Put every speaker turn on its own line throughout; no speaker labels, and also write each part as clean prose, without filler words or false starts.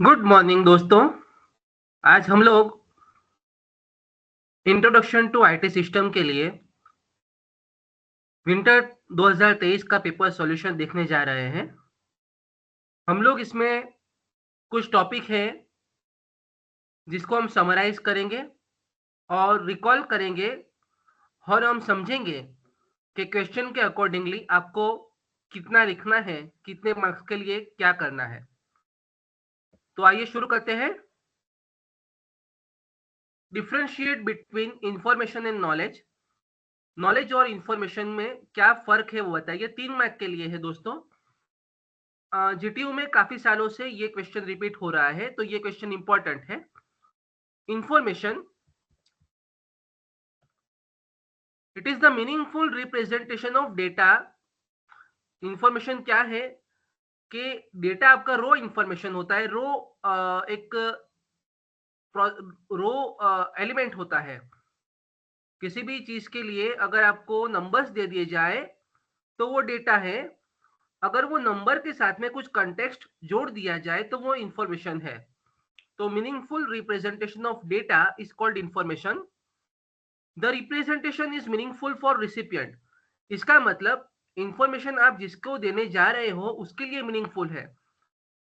Good morning दोस्तों। आज हम लोग इंट्रोडक्शन टू आईटी सिस्टम के लिए विंटर 2023 का पेपर सॉल्यूशन देखने जा रहे हैं। हम लोग इसमें कुछ टॉपिक है जिसको हम समराइज करेंगे और रिकॉल करेंगे और हम समझेंगे कि क्वेश्चन के अकॉर्डिंगली आपको कितना लिखना है, कितने मार्क्स के लिए क्या करना है। तो आइए शुरू करते हैं। Differentiate between information and knowledge. Knowledge और इंफॉर्मेशन में क्या फर्क है वो बताइए। 3 मार्क के लिए है दोस्तों। जीटीयू में काफी सालों से ये क्वेश्चन रिपीट हो रहा है, तो ये क्वेश्चन इंपॉर्टेंट है। Information, it is the meaningful representation of data. Information क्या है कि डेटा आपका रो इंफॉर्मेशन होता है। रो एक रो एलिमेंट होता है। किसी भी चीज के लिए अगर आपको नंबर्स दे दिए जाए तो वो डेटा है। अगर वो नंबर के साथ में कुछ कंटेक्स्ट जोड़ दिया जाए तो वो इंफॉर्मेशन है। तो meaningful representation of data is called information. The representation is meaningful for recipient. इसका मतलब इंफॉर्मेशन आप जिसको देने जा रहे हो उसके लिए मीनिंगफुल है।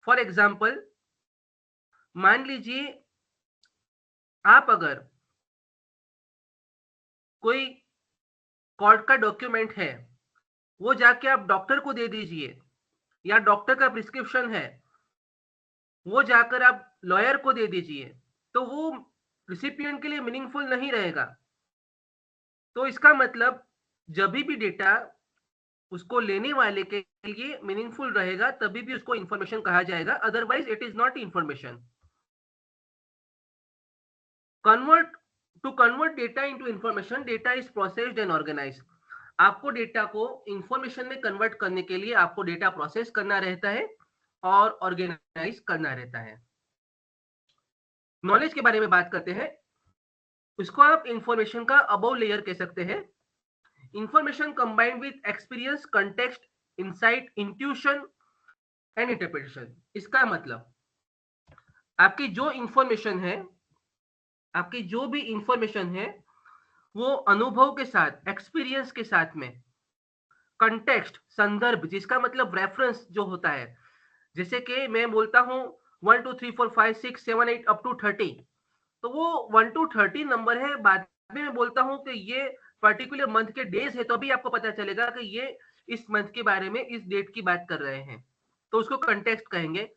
फॉर एग्जाम्पल, मान लीजिए आप अगर कोई कोर्ट का डॉक्यूमेंट है, वो जाके आप डॉक्टर को दे दीजिए, या डॉक्टर का प्रिस्क्रिप्शन है वो जाकर आप लॉयर को दे दीजिए, तो वो रिसिपिएंट के लिए मीनिंगफुल नहीं रहेगा। तो इसका मतलब जब भी डेटा उसको लेने वाले के लिए मीनिंगफुल रहेगा तभी भी उसको इंफॉर्मेशन कहा जाएगा, otherwise it is not information. Convert data into information, data is processed and organized. आपको डेटा को इंफॉर्मेशन में कन्वर्ट करने के लिए आपको डेटा प्रोसेस करना रहता है और ऑर्गेनाइज करना रहता है। नॉलेज के बारे में बात करते हैं। इसको आप इंफॉर्मेशन का अबव लेयर कह सकते हैं। Information combined with experience, context, insight, intuition and interpretation. इसका मतलब आपकी जो इंफॉर्मेशन है, आपकी जो भी इंफॉर्मेशन है वो अनुभव के साथ, एक्सपीरियंस के साथ में, कंटेक्स्ट, संदर्भ, जिसका मतलब रेफरेंस जो होता है। जैसे कि मैं बोलता हूँ 1 2 3 4 5 6 7 8 अप टू 30, तो वो 1 टू 30 नंबर है। बाद में मैं बोलता हूँ कि ये पर्टिकुलर मंथ के डेज है, तो अभी आपको पता चलेगा कि ये इस मंथ के बारे में, इस डेट की बात कर रहे हैं, तो उसको कंटेक्स्ट कहेंगे।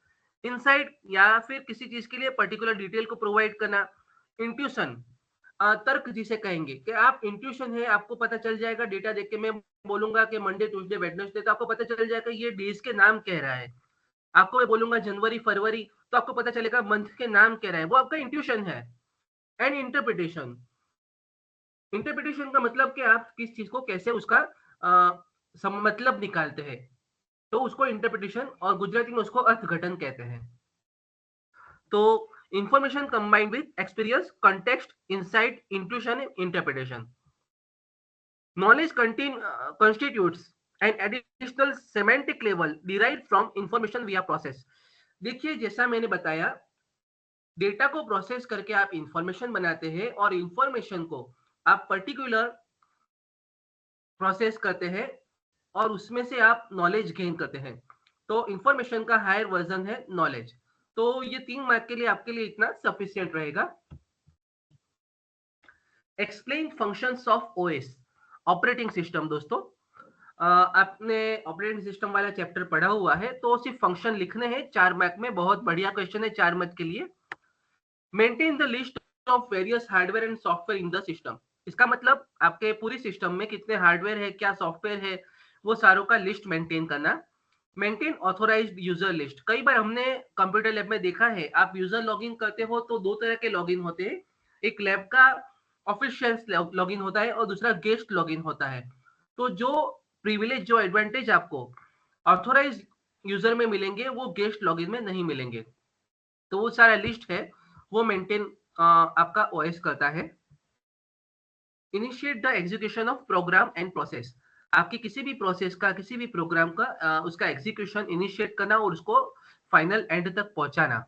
इनसाइट, या फिर किसी चीज के लिए पर्टिकुलर डिटेल को प्रोवाइड करना। इंट्यूशन, तर्क जिसे कहेंगे कि आप इंट्यूशन है, आपको पता चल जाएगा डेटा देख के। मैं बोलूंगा कि मंडे ट्यूसडे वेडनेसडे, तो आपको पता चल जाएगा ये डेज के नाम कह रहा है। आपको मैं बोलूंगा जनवरी फरवरी, तो आपको पता चलेगा मंथ के नाम कह रहा है, वो आपका इंट्यूशन है। एंड इंटरप्रिटेशन, इंटरप्रिटेशन का मतलब कि आप किस चीज को कैसे उसका मतलब निकालते हैं, तो उसको इंटरप्रिटेशन, और गुजराती में उसको अर्थघटन कहते हैं। तो information combined with experience, context, insight, intuition and interpretation. Knowledge constitutes an additional semantic level derived from information via process। देखिए, जैसा मैंने बताया, डेटा को प्रोसेस करके आप इंफॉर्मेशन बनाते हैं और इंफॉर्मेशन को आप पर्टिकुलर प्रोसेस करते हैं और उसमें से आप नॉलेज गेन करते हैं। तो इंफॉर्मेशन का हायर वर्जन है नॉलेज। तो ये 3 मार्क के लिए आपके लिए इतना सफिशियंट रहेगा। Explain functions of OS, operating system. दोस्तों, आपने ऑपरेटिंग सिस्टम वाला चैप्टर पढ़ा हुआ है, तो सिर्फ फंक्शन लिखने हैं 4 मार्क में। बहुत बढ़िया क्वेश्चन है 4 मार्क के लिए। Maintain the list of various hardware and software in the system. इसका मतलब आपके पूरी सिस्टम में कितने हार्डवेयर है, क्या सॉफ्टवेयर है, वो सारों का लिस्ट मेंटेन करना। Maintain authorized user list. कई बार हमने कंप्यूटर लैब में देखा है, आप यूजर लॉगिन करते हो तो 2 तरह के लॉगिन होते हैं। एक लैब का ऑफिशियल लॉगिन होता है और दूसरा गेस्ट लॉगिन होता है। तो जो प्रिविलेज, जो एडवांटेज आपको ऑथोराइज यूजर में मिलेंगे वो गेस्ट लॉगिन में नहीं मिलेंगे। तो वो सारा लिस्ट है, वो मेंटेन आपका ओएस करता है। Initiate the execution of program and process. आपकी किसी भी प्रोसेस का, किसी भी प्रोग्राम का उसका एग्जीक्यूशन इनिशिएट करना और उसको फाइनल एंड तक पहुंचाना।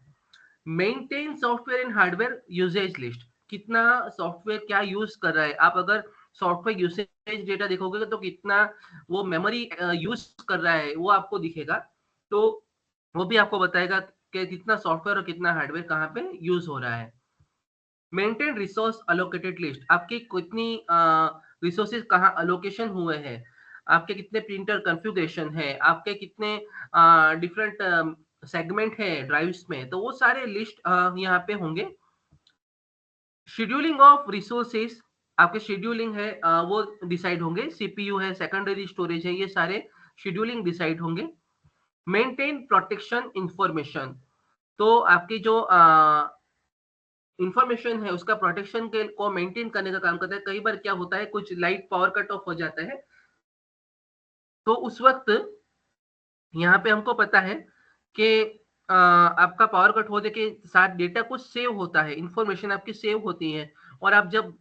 Maintain software and hardware usage list, कितना सॉफ्टवेयर क्या यूज कर रहा है। आप अगर सॉफ्टवेयर यूसेज डेटा देखोगे तो कितना वो मेमोरी यूज कर रहा है वो आपको दिखेगा। तो वो भी आपको बताएगा कि कितना सॉफ्टवेयर और कितना हार्डवेयर कहाँ पे यूज हो रहा है। मेंटेन रिसोर्स अलोकेटेड लिस्ट, आपकी कितनी रिसोर्सेज कहाँ अलोकेशन हुए हैं, आपके कितने प्रिंटर कॉन्फ़िगरेशन है, आपके कितने डिफरेंट सेगमेंट है ड्राइव्स में, तो वो सारे लिस्ट यहाँ पे होंगे। शेड्यूलिंग ऑफ रिसोर्सेज, आपके शेड्यूलिंग है वो डिसाइड होंगे, सीपीयू है, सेकेंडरी स्टोरेज है, ये सारे शेड्यूलिंग डिसाइड होंगे। मेंटेन प्रोटेक्शन इंफॉर्मेशन, तो आपकी जो इंफॉर्मेशन है उसका प्रोटेक्शन के को मेंटेन करने का काम करता है। कई बार क्या होता है, कुछ लाइट पावर कट ऑफ हो जाता है, तो उस वक्त यहाँ पे हमको पता है कि आपका पावर कट होने के साथ डेटा कुछ सेव होता है, इंफॉर्मेशन आपकी सेव होती है, और आप जब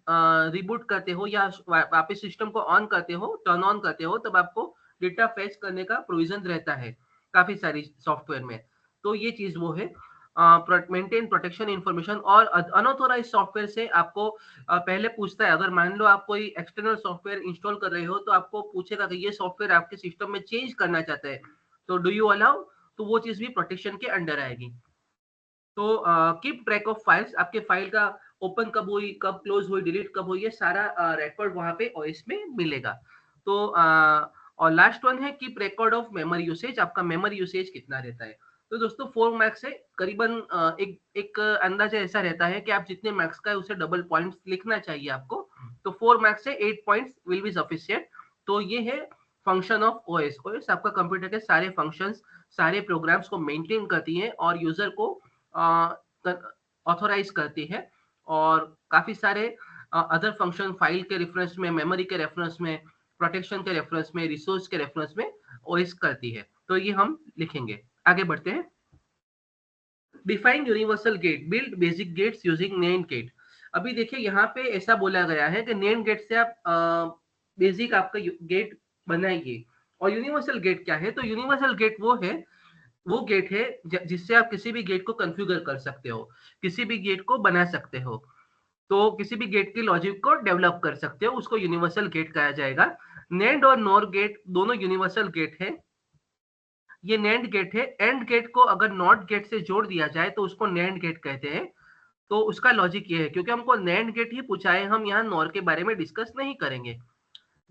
रिबूट करते हो या वापस सिस्टम को ऑन करते हो, टर्न ऑन करते हो, तब आपको डेटा फेच करने का प्रोविजन रहता है काफी सारी सॉफ्टवेयर में। तो ये चीज वो है मेंटेन प्रोटेक्शन इंफॉर्मेशन। और अनऑथोराइज सॉफ्टवेयर से आपको पहले पूछता है, अगर मान लो आप कोई एक्सटर्नल सॉफ्टवेयर इंस्टॉल कर रहे हो तो आपको पूछेगा कि ये सॉफ्टवेयर आपके सिस्टम में चेंज करना चाहता है, तो डू यू अलाउ, तो वो चीज भी प्रोटेक्शन के अंडर आएगी। तो कीप ट्रैक ऑफ फाइल्स, आपके फाइल का ओपन कब हुई, कब क्लोज हुई, डिलीट कब हुई, ये सारा रिकॉर्ड वहां पे ओएस में मिलेगा। तो और लास्ट वन है keep record of memory usage, आपका मेमोरी यूसेज कितना रहता है। तो दोस्तों 4 मार्क्स से करीबन एक एक अंदाजा ऐसा रहता है कि आप जितने मार्क्स का है उसे डबल पॉइंट्स लिखना चाहिए आपको। तो 4 मार्क्स से 8 पॉइंट्स विल बी सफिशिएंट। तो ये है फंक्शन ऑफ ओएस। ओएस आपका कंप्यूटर के सारे फंक्शंस, सारे प्रोग्राम्स को मेंटेन करती है और यूजर को ऑथोराइज करती है, और काफी सारे अदर फंक्शन फाइल के रेफरेंस में, मेमोरी के रेफरेंस में, प्रोटेक्शन के रेफरेंस में, रिसोर्स के रेफरेंस में ओएस करती है। तो ये हम लिखेंगे। आगे बढ़ते हैं। Define universal gate, build basic gates using NAND gate. अभी देखिए यहाँ पे ऐसा बोला गया है कि नेम गेट से आप बेसिक आपका गेट बनाइए। और यूनिवर्सल गेट क्या है, तो यूनिवर्सल गेट वो गेट है जिससे आप किसी भी गेट को कॉन्फ़िगर कर सकते हो, किसी भी गेट को बना सकते हो, तो किसी भी गेट की लॉजिक को डेवलप कर सकते हो, उसको यूनिवर्सल गेट कहा जाएगा। नेंड और नॉर गेट दोनों यूनिवर्सल गेट है। ये नेंड गेट है। एंड गेट को अगर नॉट गेट से जोड़ दिया जाए तो उसको नेंड गेट कहते हैं। तो उसका लॉजिक ये है, क्योंकि हमको नेंड गेट ही पूछा है, हम यहाँ नॉर के बारे में डिस्कस नहीं करेंगे।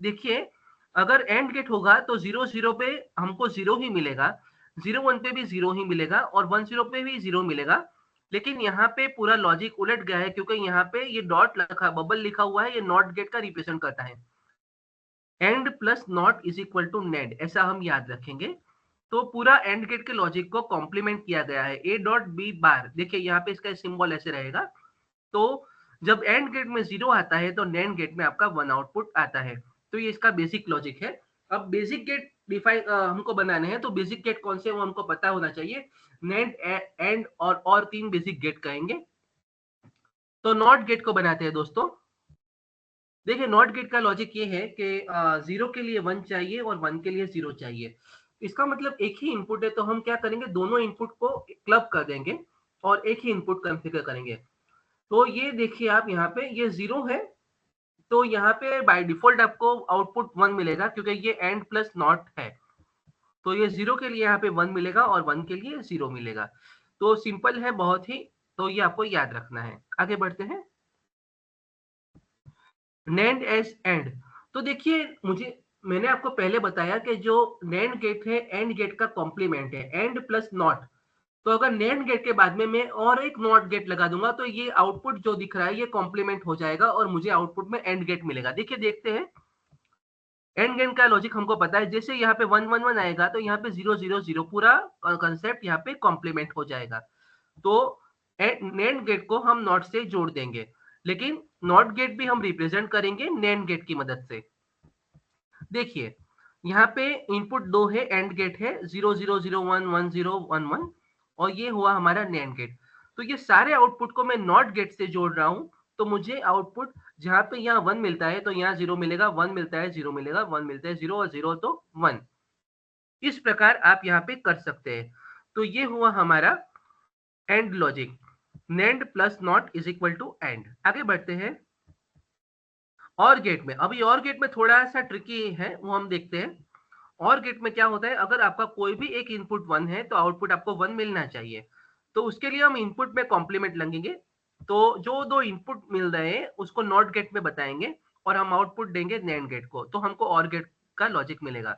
देखिए अगर एंड गेट होगा तो 0 0 पे हमको 0 ही मिलेगा, 0 1 पे भी 0 ही मिलेगा, और 1 0 पे भी 0 मिलेगा। लेकिन यहाँ पे पूरा लॉजिक उलट गया है, क्योंकि यहाँ पे ये डॉट लिखा, बबल लिखा हुआ है, ये नॉट गेट का रिप्रेजेंट करता है। And plus not is equal to nand, ऐसा हम याद रखेंगे। तो पूरा एंड गेट के लॉजिक को कॉम्प्लीमेंट किया गया है। ए डॉट बी बार, देखिए यहाँ पे इसका सिंबल ऐसे रहेगा। तो जब एंड गेट में 0 आता है तो नैंड गेट में आपका 1 आउटपुट आता है। तो ये इसका बेसिक लॉजिक है। अब बेसिक गेट डिफाइन हमको बनाने हैं, तो बेसिक गेट कौन से वो हमको पता होना चाहिए। नैंड, एंड और 3 बेसिक गेट कहेंगे। तो नॉट गेट को बनाते हैं दोस्तों। देखिए नॉट गेट का लॉजिक ये है कि 0 के लिए 1 चाहिए और 1 के लिए 0 चाहिए। इसका मतलब एक ही इनपुट है, तो हम क्या करेंगे, दोनों इनपुट को क्लब कर देंगे और एक ही इनपुट कॉन्फ़िगर करेंगे। तो ये देखिए आप यहाँ पे ये 0 है, तो यहाँ पे बाय डिफॉल्ट आपको आउटपुट 1 मिलेगा, क्योंकि ये एंड प्लस नॉट है। तो ये 0 के लिए यहाँ पे 1 मिलेगा और 1 के लिए 0 मिलेगा। तो सिंपल है बहुत ही, तो ये आपको याद रखना है। आगे बढ़ते हैं। नैंड एस एंड, तो देखिए मैंने आपको पहले बताया कि जो नैंड गेट है एंड गेट का कॉम्प्लीमेंट है, एंड प्लस नॉट। तो अगर नैंड गेट के बाद में मैं और एक नॉट गेट लगा दूंगा तो ये आउटपुट जो दिख रहा है ये कॉम्प्लीमेंट हो जाएगा और मुझे आउटपुट में एंड गेट मिलेगा। देखिए देखते हैं। एंड गेट का लॉजिक हमको पता है, जैसे यहाँ पे 1 1 1 आएगा तो यहाँ पे 0 0 0 पूरा कंसेप्ट यहाँ पे कॉम्प्लीमेंट हो जाएगा। तो नैंड गेट को हम नॉट से जोड़ देंगे, लेकिन नॉट गेट भी हम रिप्रेजेंट करेंगे नैंड गेट की मदद से। देखिए यहाँ पे इनपुट 2 है, एंड गेट है 0 0 0 1 1 0 1 1, और ये हुआ हमारा नैंड गेट। तो ये सारे आउटपुट को मैं नॉट गेट से जोड़ रहा हूँ, तो मुझे आउटपुट जहाँ पे यहाँ 1 मिलता है तो यहाँ 0 मिलेगा, 1 मिलता है 0 मिलेगा, 1 मिलता है 0 और 0 तो 1। इस प्रकार आप यहाँ पे कर सकते हैं। तो ये हुआ हमारा AND logic, NAND plus not is equal to AND. आगे बढ़ते हैं और गेट में। अभी और गेट में थोड़ा सा ट्रिकी है, वो हम देखते हैं। और गेट में क्या होता है, अगर आपका कोई भी एक इनपुट 1 है तो आउटपुट आपको 1 मिलना चाहिए। तो उसके लिए हम इनपुट में कॉम्प्लीमेंट लगेंगे। तो जो दो इनपुट मिल रहे हैं उसको नॉट गेट में बताएंगे और हम आउटपुट देंगे नैंड गेट को, तो हमको और गेट का लॉजिक मिलेगा।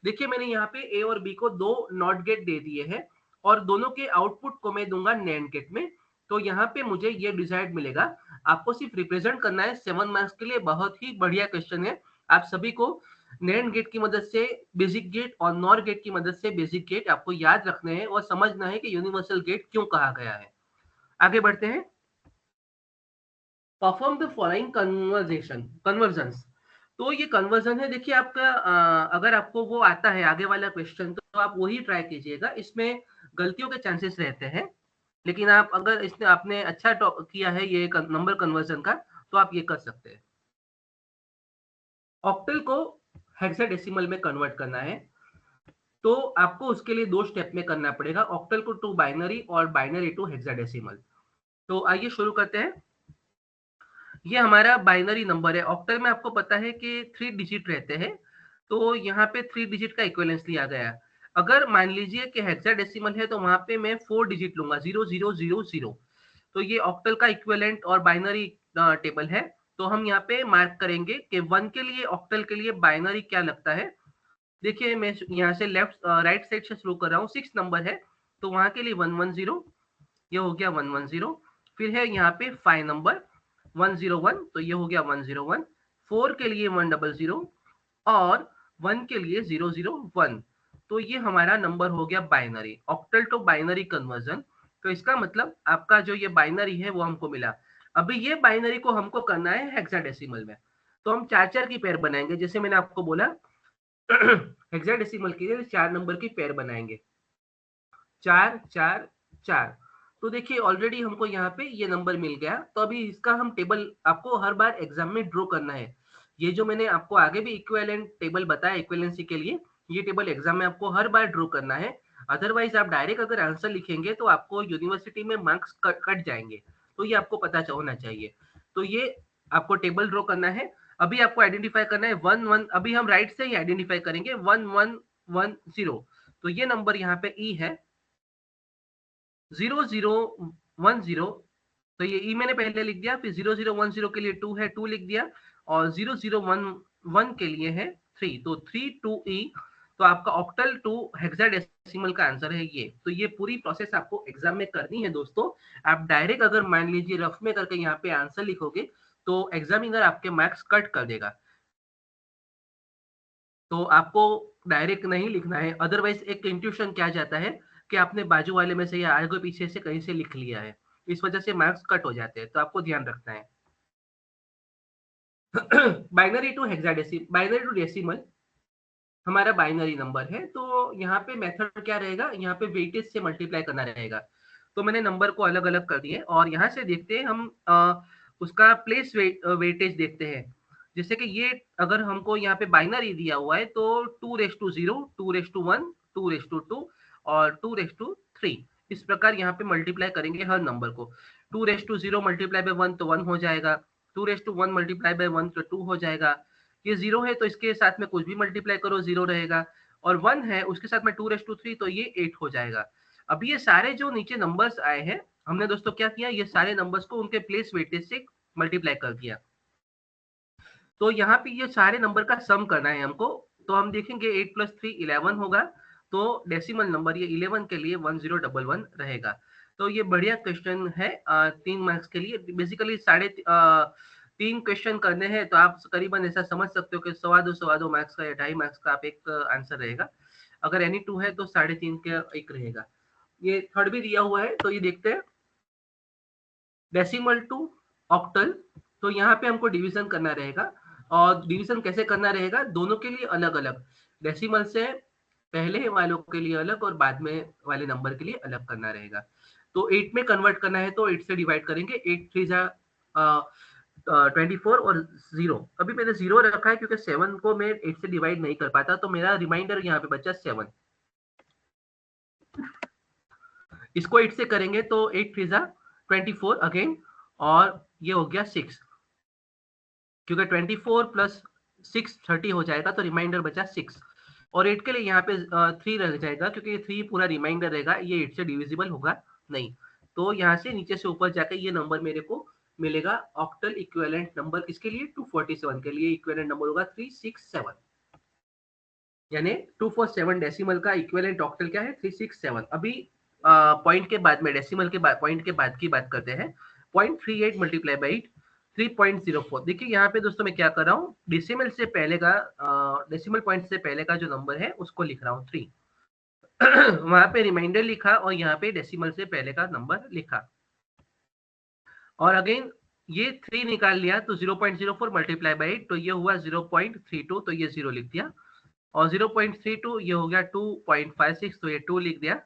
देखिए मैंने यहाँ पे ए और बी को दो नॉट गेट दे दिए हैं और दोनों के आउटपुट को मैं दूंगा नैंड गेट में। तो यहाँ पे मुझे ये डिसाइड मिलेगा। आपको सिर्फ रिप्रेजेंट करना है 7 मार्क्स के लिए। बहुत ही बढ़िया क्वेश्चन है। आप सभी को नैंड गेट की मदद से बेसिक गेट और नॉर गेट की मदद से बेसिक गेट आपको याद रखने हैं और समझना है कि यूनिवर्सल गेट क्यों कहा गया है। आगे बढ़ते हैं। Perform the following conversion. तो ये कन्वर्जन है। देखिए आपका अगर आपको वो आता है आगे वाला क्वेश्चन तो आप वही ट्राई कीजिएगा। इसमें गलतियों के चांसेस रहते हैं, लेकिन आप अगर इसने आपने अच्छा किया है ये नंबर कन्वर्जन का तो आप ये कर सकते हैं। ऑक्टल को हेक्साडेसिमल में कन्वर्ट करना है तो आपको उसके लिए दो स्टेप में करना पड़ेगा, ऑक्टल को टू बाइनरी और बाइनरी टू हेक्साडेसिमल। तो आइए शुरू करते हैं। ये हमारा बाइनरी नंबर है। ऑक्टल में आपको पता है कि 3 डिजिट रहते हैं, तो यहाँ पे 3 डिजिट का इक्विवेलेंस लिया गया है। अगर मान लीजिए कि हेक्साडेसिमल है तो वहां पे मैं 4 डिजिट लूंगा, 0000। तो ये ऑक्टल का इक्विवेलेंट और बाइनरी टेबल है। तो हम यहाँ पे मार्क करेंगे कि 1 के लिए ऑक्टल के लिए बाइनरी क्या लगता है। देखिए मैं यहाँ से लेफ्ट राइट साइड से शुरू कर रहा हूँ। 6 नंबर है तो वहां के लिए 110, ये हो गया 110। फिर है यहाँ पे 5 नंबर 101, तो ये हो गया 101। 4 के लिए 100 और 1 के लिए 001। तो ये हमारा नंबर हो गया binary, octal to binary conversion. तो इसका मतलब आपका जो ये बाइनरी है वो हमको मिला। अभी ये बाइनरी को हमको करना है हेक्साडेसिमल में। तो हम 4-4 की पेयर बनाएंगे, जैसे मैंने आपको बोला। हेक्साडेसिमल के लिए 4 नंबर की पेयर बनाएंगे, 4 4 4। तो देखिए ऑलरेडी हमको यहाँ पे ये नंबर मिल गया। तो अभी इसका हम टेबल आपको हर बार एग्जाम में ड्रॉ करना है। ये जो मैंने आपको आगे भी इक्विवेलेंट टेबल बताया इक्विवेलेंसी के लिए, ये टेबल एग्जाम में आपको हर बार ड्रॉ करना है। अदरवाइज आप डायरेक्ट अगर आंसर लिखेंगे तो आपको यूनिवर्सिटी में मार्क्स कट जाएंगे। तो ये आपको पता होना चाहिए। तो ये आपको टेबल ड्रॉ करना है। अभी आपको आइडेंटिफाई करना है 1 1। अभी हम राइट से ही आइडेंटिफाई करेंगे 1110। तो ये नंबर यहाँ पे ई है 0010। तो ये ई मैंने पहले लिख दिया, फिर 0010 के लिए 2 है 2 लिख दिया और 0011 के लिए है 3, तो 32E। तो आपका ऑक्टल टू हेक्साडेसिमल का आंसर है ये। तो ये पूरी प्रोसेस आपको एग्जाम में करनी है दोस्तों। आप डायरेक्ट अगर मान लीजिए रफ में करके यहाँ पे आंसर लिखोगे तो एग्जामिनर आपके मार्क्स कट कर देगा। तो आपको डायरेक्ट नहीं लिखना है, अदरवाइज एक इंट्यूशन क्या जाता है कि आपने बाजू वाले में से या आगे पीछे से कहीं से लिख लिया है, इस वजह से मार्क्स कट हो जाते हैं। तो आपको ध्यान रखना है। Binary to hexadecimal, binary to decimal हमारा बाइनरी नंबर है। तो यहाँ पे मेथड क्या रहेगा, यहाँ पे वेटेज से मल्टीप्लाई करना रहेगा। तो मैंने नंबर को अलग अलग कर दिए और यहाँ से देखते हैं हम उसका प्लेस वेटेज देखते हैं। जैसे कि ये अगर हमको यहाँ पे बाइनरी दिया हुआ है तो 2:0, 2:1, 2:2 और 2:3, इस प्रकार यहाँ पे मल्टीप्लाई करेंगे हर नंबर को। 2:0 मल्टीप्लाई बाय 1 तो 1 हो जाएगा, 2:1 मल्टीप्लाई बाय 1 तो 2 हो जाएगा। ये 0 है तो इसके साथ में कुछ भी मल्टीप्लाई करो 0 रहेगा, और 1 है उसके साथ में 2:3 तो ये 8 हो जाएगा। अब ये सारे जो नीचे नंबर्स आए हैं, हमने दोस्तों क्या किया, ये सारे नंबर्स को उनके प्लेस वेटेज से मल्टीप्लाई कर दिया। तो यहाँ पे ये सारे नंबर का सम करना है हमको। तो हम देखेंगे 8 + 3 11 होगा। तो डेसिमल नंबर ये 11 के लिए 1011 रहेगा। तो ये बढ़िया क्वेश्चन है 3 मार्क्स के लिए। बेसिकली 3.5 क्वेश्चन करने हैं तो आप करीबन ऐसा समझ सकते हो कि 2.25 मार्क्स का या 2.5 मार्क्स का आप एक आंसर रहेगा। अगर एनी 2 है तो 3.5 का एक रहेगा। ये थर्ड भी दिया हुआ है, तो ये देखते हैं डेसिमल टू ऑक्टल। तो यहाँ पे हमको डिवीजन करना रहेगा, और डिवीजन कैसे करना रहेगा, दोनों के लिए अलग अलग, डेसिमल से पहले वालों के लिए अलग और बाद में वाले नंबर के लिए अलग करना रहेगा। तो 8 में कन्वर्ट करना है तो 8 से डिवाइड करेंगे, 8 3 जा 24 और 0। अभी मैंने 0 रखा है क्योंकि 7 को मैं 8 से डिवाइड नहीं कर पाता, तो मेरा रिमाइंडर यहाँ पे बचा 7। इसको 8 से करेंगे तो 8 3 जा 24 अगेन, और ये हो गया 6, क्योंकि 24 प्लस 6 30 हो जाएगा, तो रिमाइंडर बचा 6, और 8 के लिए यहाँ पे 3 रह जाएगा, क्योंकि ये 3 पूरा रिमाइंडर रहेगा, ये 8 से डिविजिबल होगा नहीं। तो यहाँ से नीचे से ऊपर जाकर ये नंबर मेरे को मिलेगा, ऑक्टल इक्विवेलेंट नंबर किसके लिए, 247 के लिए इक्विवेलेंट नंबर होगा 367, यानी 247 डेसिमल का इक्विवेलेंट ऑक्टल क्या है, 367। अभी पॉइंट के बाद में, डेसिमल के बाद, पॉइंट के बाद की बात करते हैं। 0.38 मल्टीप्लाई बाई 3.04। देखिए यहाँ पे दोस्तों मैं क्या कर रहा हूँ, डेसिमल से पहले का, डेसिमल पॉइंट से पहले का जो नंबर है उसको लिख रहा हूँ 3 वहां पे रिमाइंडर लिखा और यहाँ पे डेसिमल से पहले का नंबर लिखा, और अगेन ये 3 निकाल लिया, तो 0.04 मल्टीप्लाई बाई 8, तो ये हुआ 0.32, तो ये 0 लिख दिया, और 0.32 ये हो गया 2.56, तो ये 2 लिख दिया।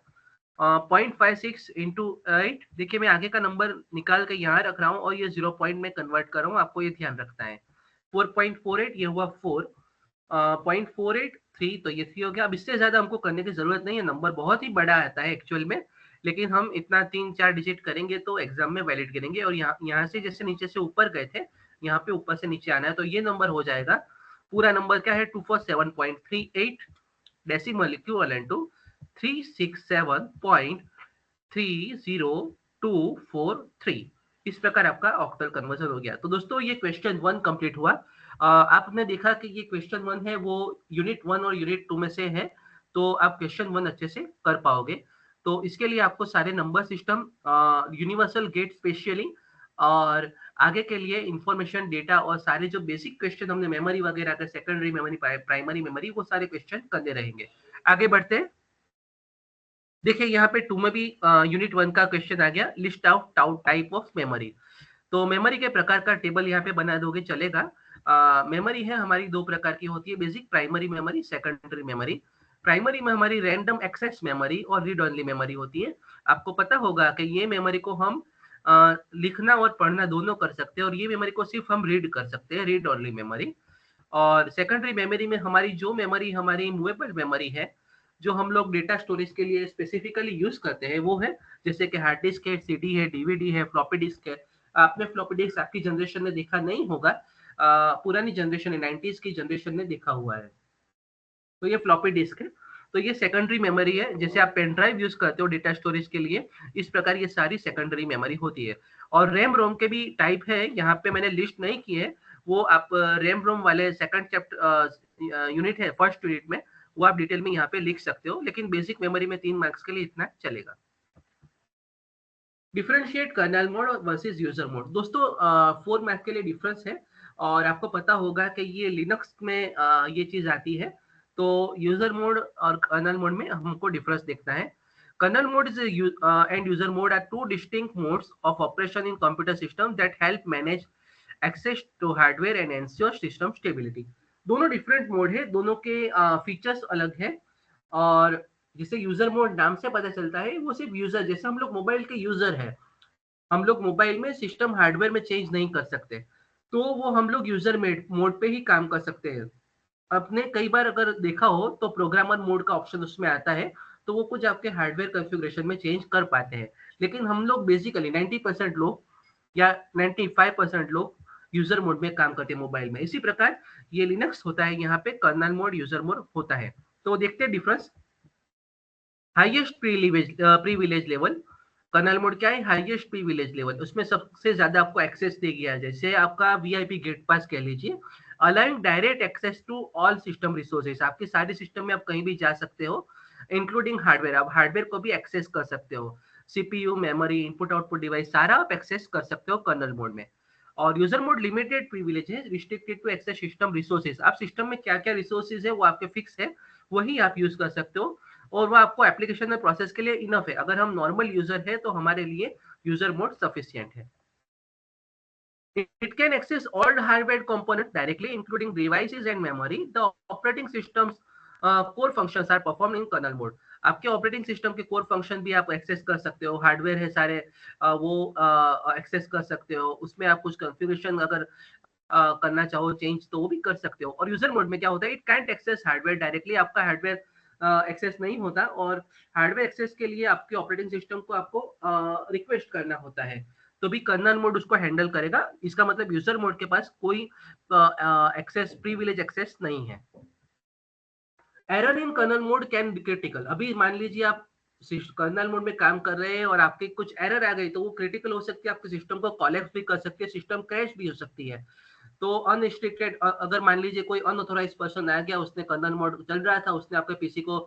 0.56 इंटू 8, देखिए मैं आगे का नंबर निकाल के यहाँ रख रहा हूँ और ये 0 पॉइंट में कन्वर्ट कर रहा हूँ, आपको ये ध्यान रखना है। 4.48 ये हुआ 4, 0.48 3, तो ये 3 हो गया। अब इससे ज्यादा हमको करने की जरूरत नहीं है, नंबर बहुत ही बड़ा आता है एक्चुअल में, लेकिन हम इतना 3-4 डिजिट करेंगे तो एग्जाम में वैलिड गिनेंगे, और यहाँ से जैसे नीचे से ऊपर गए थे, यहाँ पे ऊपर से नीचे आना है, तो ये नंबर हो जाएगा, पूरा नंबर क्या है 247.38 डेसिमल इक्विवेलेंट टू 367.30243। इस प्रकार आपका ऑक्टल कन्वर्जन हो गया। तो दोस्तों ये क्वेश्चन 1 कंप्लीट हुआ। आपने देखा कि ये क्वेश्चन 1 है वो यूनिट 1 और यूनिट 2 में से है, तो आप क्वेश्चन 1 अच्छे से कर पाओगे। तो इसके लिए आपको सारे number system, universal gate specially, और आगे के लिए इंफॉर्मेशन डेटा और सारे जो बेसिक क्वेश्चन हमने मेमोरी वगैरह का, सेकेंडरी मेमोरी, प्राइमरी मेमोरी, वो सारे क्वेश्चन करने रहेंगे। आगे बढ़ते हैं। देखिए यहाँ पे 2 में भी यूनिट 1 का क्वेश्चन आ गया, list out type of memory. तो मेमोरी के प्रकार का टेबल यहाँ पे बना दोगे चलेगा। मेमोरी है हमारी 2 प्रकार की होती है, basic primary memory, secondary memory. Primary में हमारी रैंडम एक्सेस मेमोरी और रीड ओनली मेमोरी होती है। आपको पता होगा कि ये मेमोरी को हम लिखना और पढ़ना दोनों कर सकते हैं, और ये मेमोरी को सिर्फ हम रीड कर सकते हैं, रीड ओनली मेमोरी। और सेकेंडरी मेमोरी में हमारी जो मेमोरी हमारी मूवेबल मेमोरी है, जो हम लोग डेटा स्टोरेज के लिए स्पेसिफिकली यूज करते हैं, वो है जैसे कि हार्ड डिस्क है, सीडी है, डीवीडी है, फ्लॉपी डिस्क है। आपने फ्लॉपी डिस्क आपकी जनरेशन ने देखा नहीं होगा, पुरानी जनरेशन है, 90s की जनरेशन ने देखा हुआ है, तो ये फ्लॉपी डिस्क है। तो ये सेकेंडरी मेमोरी है, जैसे आप पेन ड्राइव यूज करते हो डेटा स्टोरेज के लिए, इस प्रकार ये सारी सेकेंडरी मेमोरी होती है। और रैम रोम के भी टाइप है, यहाँ पे मैंने लिस्ट नहीं की है, वो आप रैम रोम वाले सेकंड चैप्टर यूनिट है, फर्स्ट यूनिट में, वो आप डिटेल में यहाँ पे लिख सकते हो, लेकिन बेसिक मेमोरी में 3 मार्क्स के लिए इतना चलेगा। Differentiate kernel mode versus user mode. दोस्तों 4 मार्क्स के लिए डिफरेंस है, और आपको पता होगा कि ये लिनक्स में ये चीज आती है। तो यूजर मोड और कर्नल मोड में हमको डिफरेंस देखना है। Kernel mode is and user mode are two distinct modes of operation in computer system that help manage access to hardware and ensure system stability. दोनों डिफरेंट मोड है, दोनों के features अलग है। और जिसे यूजर मोड नाम से पता चलता है, वो सिर्फ यूजर, जैसे हम लोग मोबाइल के यूजर है, हम लोग मोबाइल में सिस्टम हार्डवेयर में चेंज नहीं कर सकते, तो वो हम लोग यूजर मोड पे ही काम कर सकते हैं। आपने कई बार अगर देखा हो तो प्रोग्रामर मोड का ऑप्शन उसमें आता है, तो वो कुछ आपके हार्डवेयर कॉन्फ़िगरेशन में चेंज कर पाते हैं। लेकिन हम लोग बेसिकली 90% लोग या 95% लोग यूजर मोड में काम करते हैं मोबाइल में। इसी प्रकार ये लिनक्स होता है, यहाँ पे कर्नल मोड, यूजर मोड होता है। तो देखते हैं difference. Highest privilege level, kernel mode क्या है, हाईएस्ट प्रीविलेज लेवल, उसमें सबसे ज्यादा आपको एक्सेस दे गया है, जैसे आपका वीआईपी गेट पास कह लीजिए। Allowing direct access to all system resources, आपके सारे सिस्टम में आप कहीं भी जा सकते हो, इंक्लूडिंग हार्डवेयर, आप हार्डवेयर को भी एक्सेस कर सकते हो, CPU, memory, input output device, सारा आप एक्सेस कर सकते हो कर्नल मोड में। और यूजर मोड लिमिटेड प्रिविलेज है, restricted to access system resources, आप सिस्टम में क्या क्या रिसोर्सेज है वो आपके फिक्स है, वही आप यूज कर सकते हो, और वो आपको एप्लीकेशन में प्रोसेस के लिए इनफ है। अगर हम नॉर्मल यूजर है तो हमारे लिए यूजर मोड सफिशिएंट है। It can access all hardware components directly, including devices and memory. The operating system's core functions are performed in kernel mode. आपके ऑपरेटिंग सिस्टम के कोर फंक्शन भी आप एक्सेस कर सकते हो, हार्डवेयर है सारे, वो एक्सेस कर सकते हो, उसमें आप कुछ कॉन्फ़िगरेशन अगर करना चाहो चेंज, तो वो भी कर सकते हो। और यूजर मोड में क्या होता है, it can't access hardware directly, आपका हार्डवेयर एक्सेस नहीं होता, और हार्डवेयर एक्सेस के लिए आपके ऑपरेटिंग सिस्टम को आपको रिक्वेस्ट करना होता है, तो भी कर्नल मोड उसको हैंडल करेगा। इसका मतलब यूजर मोड के पास कोई एक्सेस, प्रिविलेज एक्सेस नहीं है। Error in kernel mode can be critical. अभी मान लीजिए आप कर्नल मोड में काम कर रहे हैं और आपके कुछ एरर आ गई, तो वो क्रिटिकल हो सकती है, आपके सिस्टम को कोलैप्स भी कर सकती है, सिस्टम क्रैश भी हो सकती है। तो अनरिस्ट्रिक्टेड, अगर मान लीजिए कोई अनऑथोराइज्ड पर्सन आ गया, उसने कर्नल मोड चल रहा था, उसने आपके पीसी को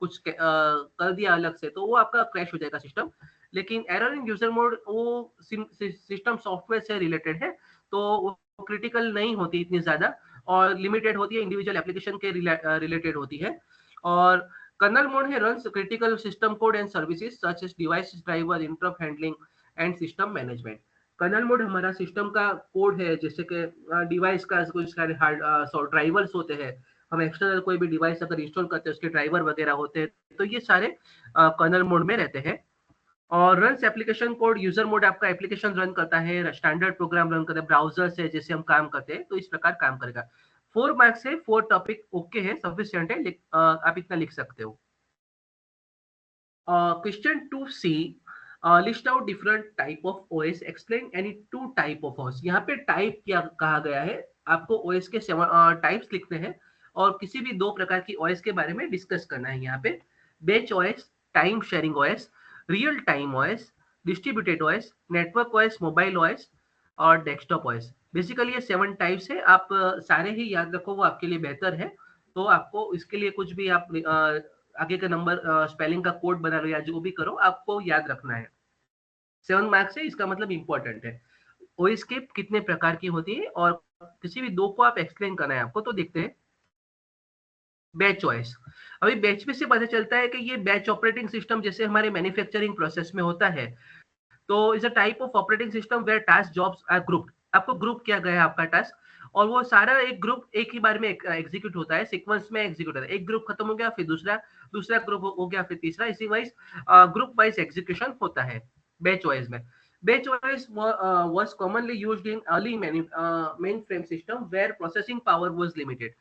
कुछ कर दिया अलग से, तो वो आपका क्रैश हो जाएगा सिस्टम। लेकिन एरर इन यूजर मोड वो सिस्टम सॉफ्टवेयर से रिलेटेड है, तो वो क्रिटिकल नहीं होती इतनी ज्यादा, और लिमिटेड होती है, इंडिविजुअल एप्लीकेशन के रिलेटेड होती है। और कर्नल मोड है runs critical system code and services such edge device driver, interrupt handling and system management. Kernel mode हमारा सिस्टम का कोड है, जैसे कि डिवाइस का कुछ सारे हार्ड ड्राइवर्स होते हैं, हम एक्सटर्नल कोई भी डिवाइस अगर इंस्टॉल करते हैं, उसके ड्राइवर वगैरह होते हैं, तो ये सारे कर्नल मोड में रहते हैं। और runs application code, user mode आपका एप्लीकेशन रन करता है, स्टैंडर्ड प्रोग्राम रन करता है, ब्राउजर से जैसे हम काम करते हैं, तो इस प्रकार काम करेगा। 4 मार्क्स है, 4 टॉपिक ओके है, सफिशिएंट है, आप इतना लिख सकते हो। Question 2C, list out different type of OS, explain any 2 type of OS. यहाँ पे टाइप क्या कहा गया है, आपको ओएस के 7 टाइप्स लिखने हैं, और किसी भी 2 प्रकार की ओएस के बारे में डिस्कस करना है यहाँ पे। बेच OS, time sharing OS, real time OS, distributed OS, network OS, mobile OS और डेस्कटॉप ओएस। बेसिकली ये 7 टाइप्स है, आप सारे ही याद रखो, वो आपके लिए बेहतर है। तो आपको इसके लिए कुछ भी आप आगे का नंबर स्पेलिंग का कोड बना लो या जो भी करो, आपको याद रखना है। 7 मार्क्स है, इसका मतलब इंपॉर्टेंट है। ओएस के कितने प्रकार की होती है, और किसी भी 2 को आप एक्सप्लेन करना है आपको, तो देखते हैं। बैच चॉइस, अभी बैच में से पता चलता है कि ये बैच ऑपरेटिंग सिस्टम जैसे हमारे मैन्युफैक्चरिंग प्रोसेस में होता है, तो is a type of operating system where task jobs are grouped. आपको ग्रुप किया गया है आपका टास्क, और वो सारा एक ग्रुप एक ही बार में एग्जीक्यूट होता है, सीक्वेंस में एग्जीक्यूट होता है। एक ग्रुप खत्म हो गया, फिर दूसरा, दूसरा ग्रुप हो गया, फिर तीसरा, इसी वाइज ग्रुप वाइज एग्जीक्यूशन होता है बैच वाइज में। Batch OS was commonly used in early mainframe system where processing power was limited.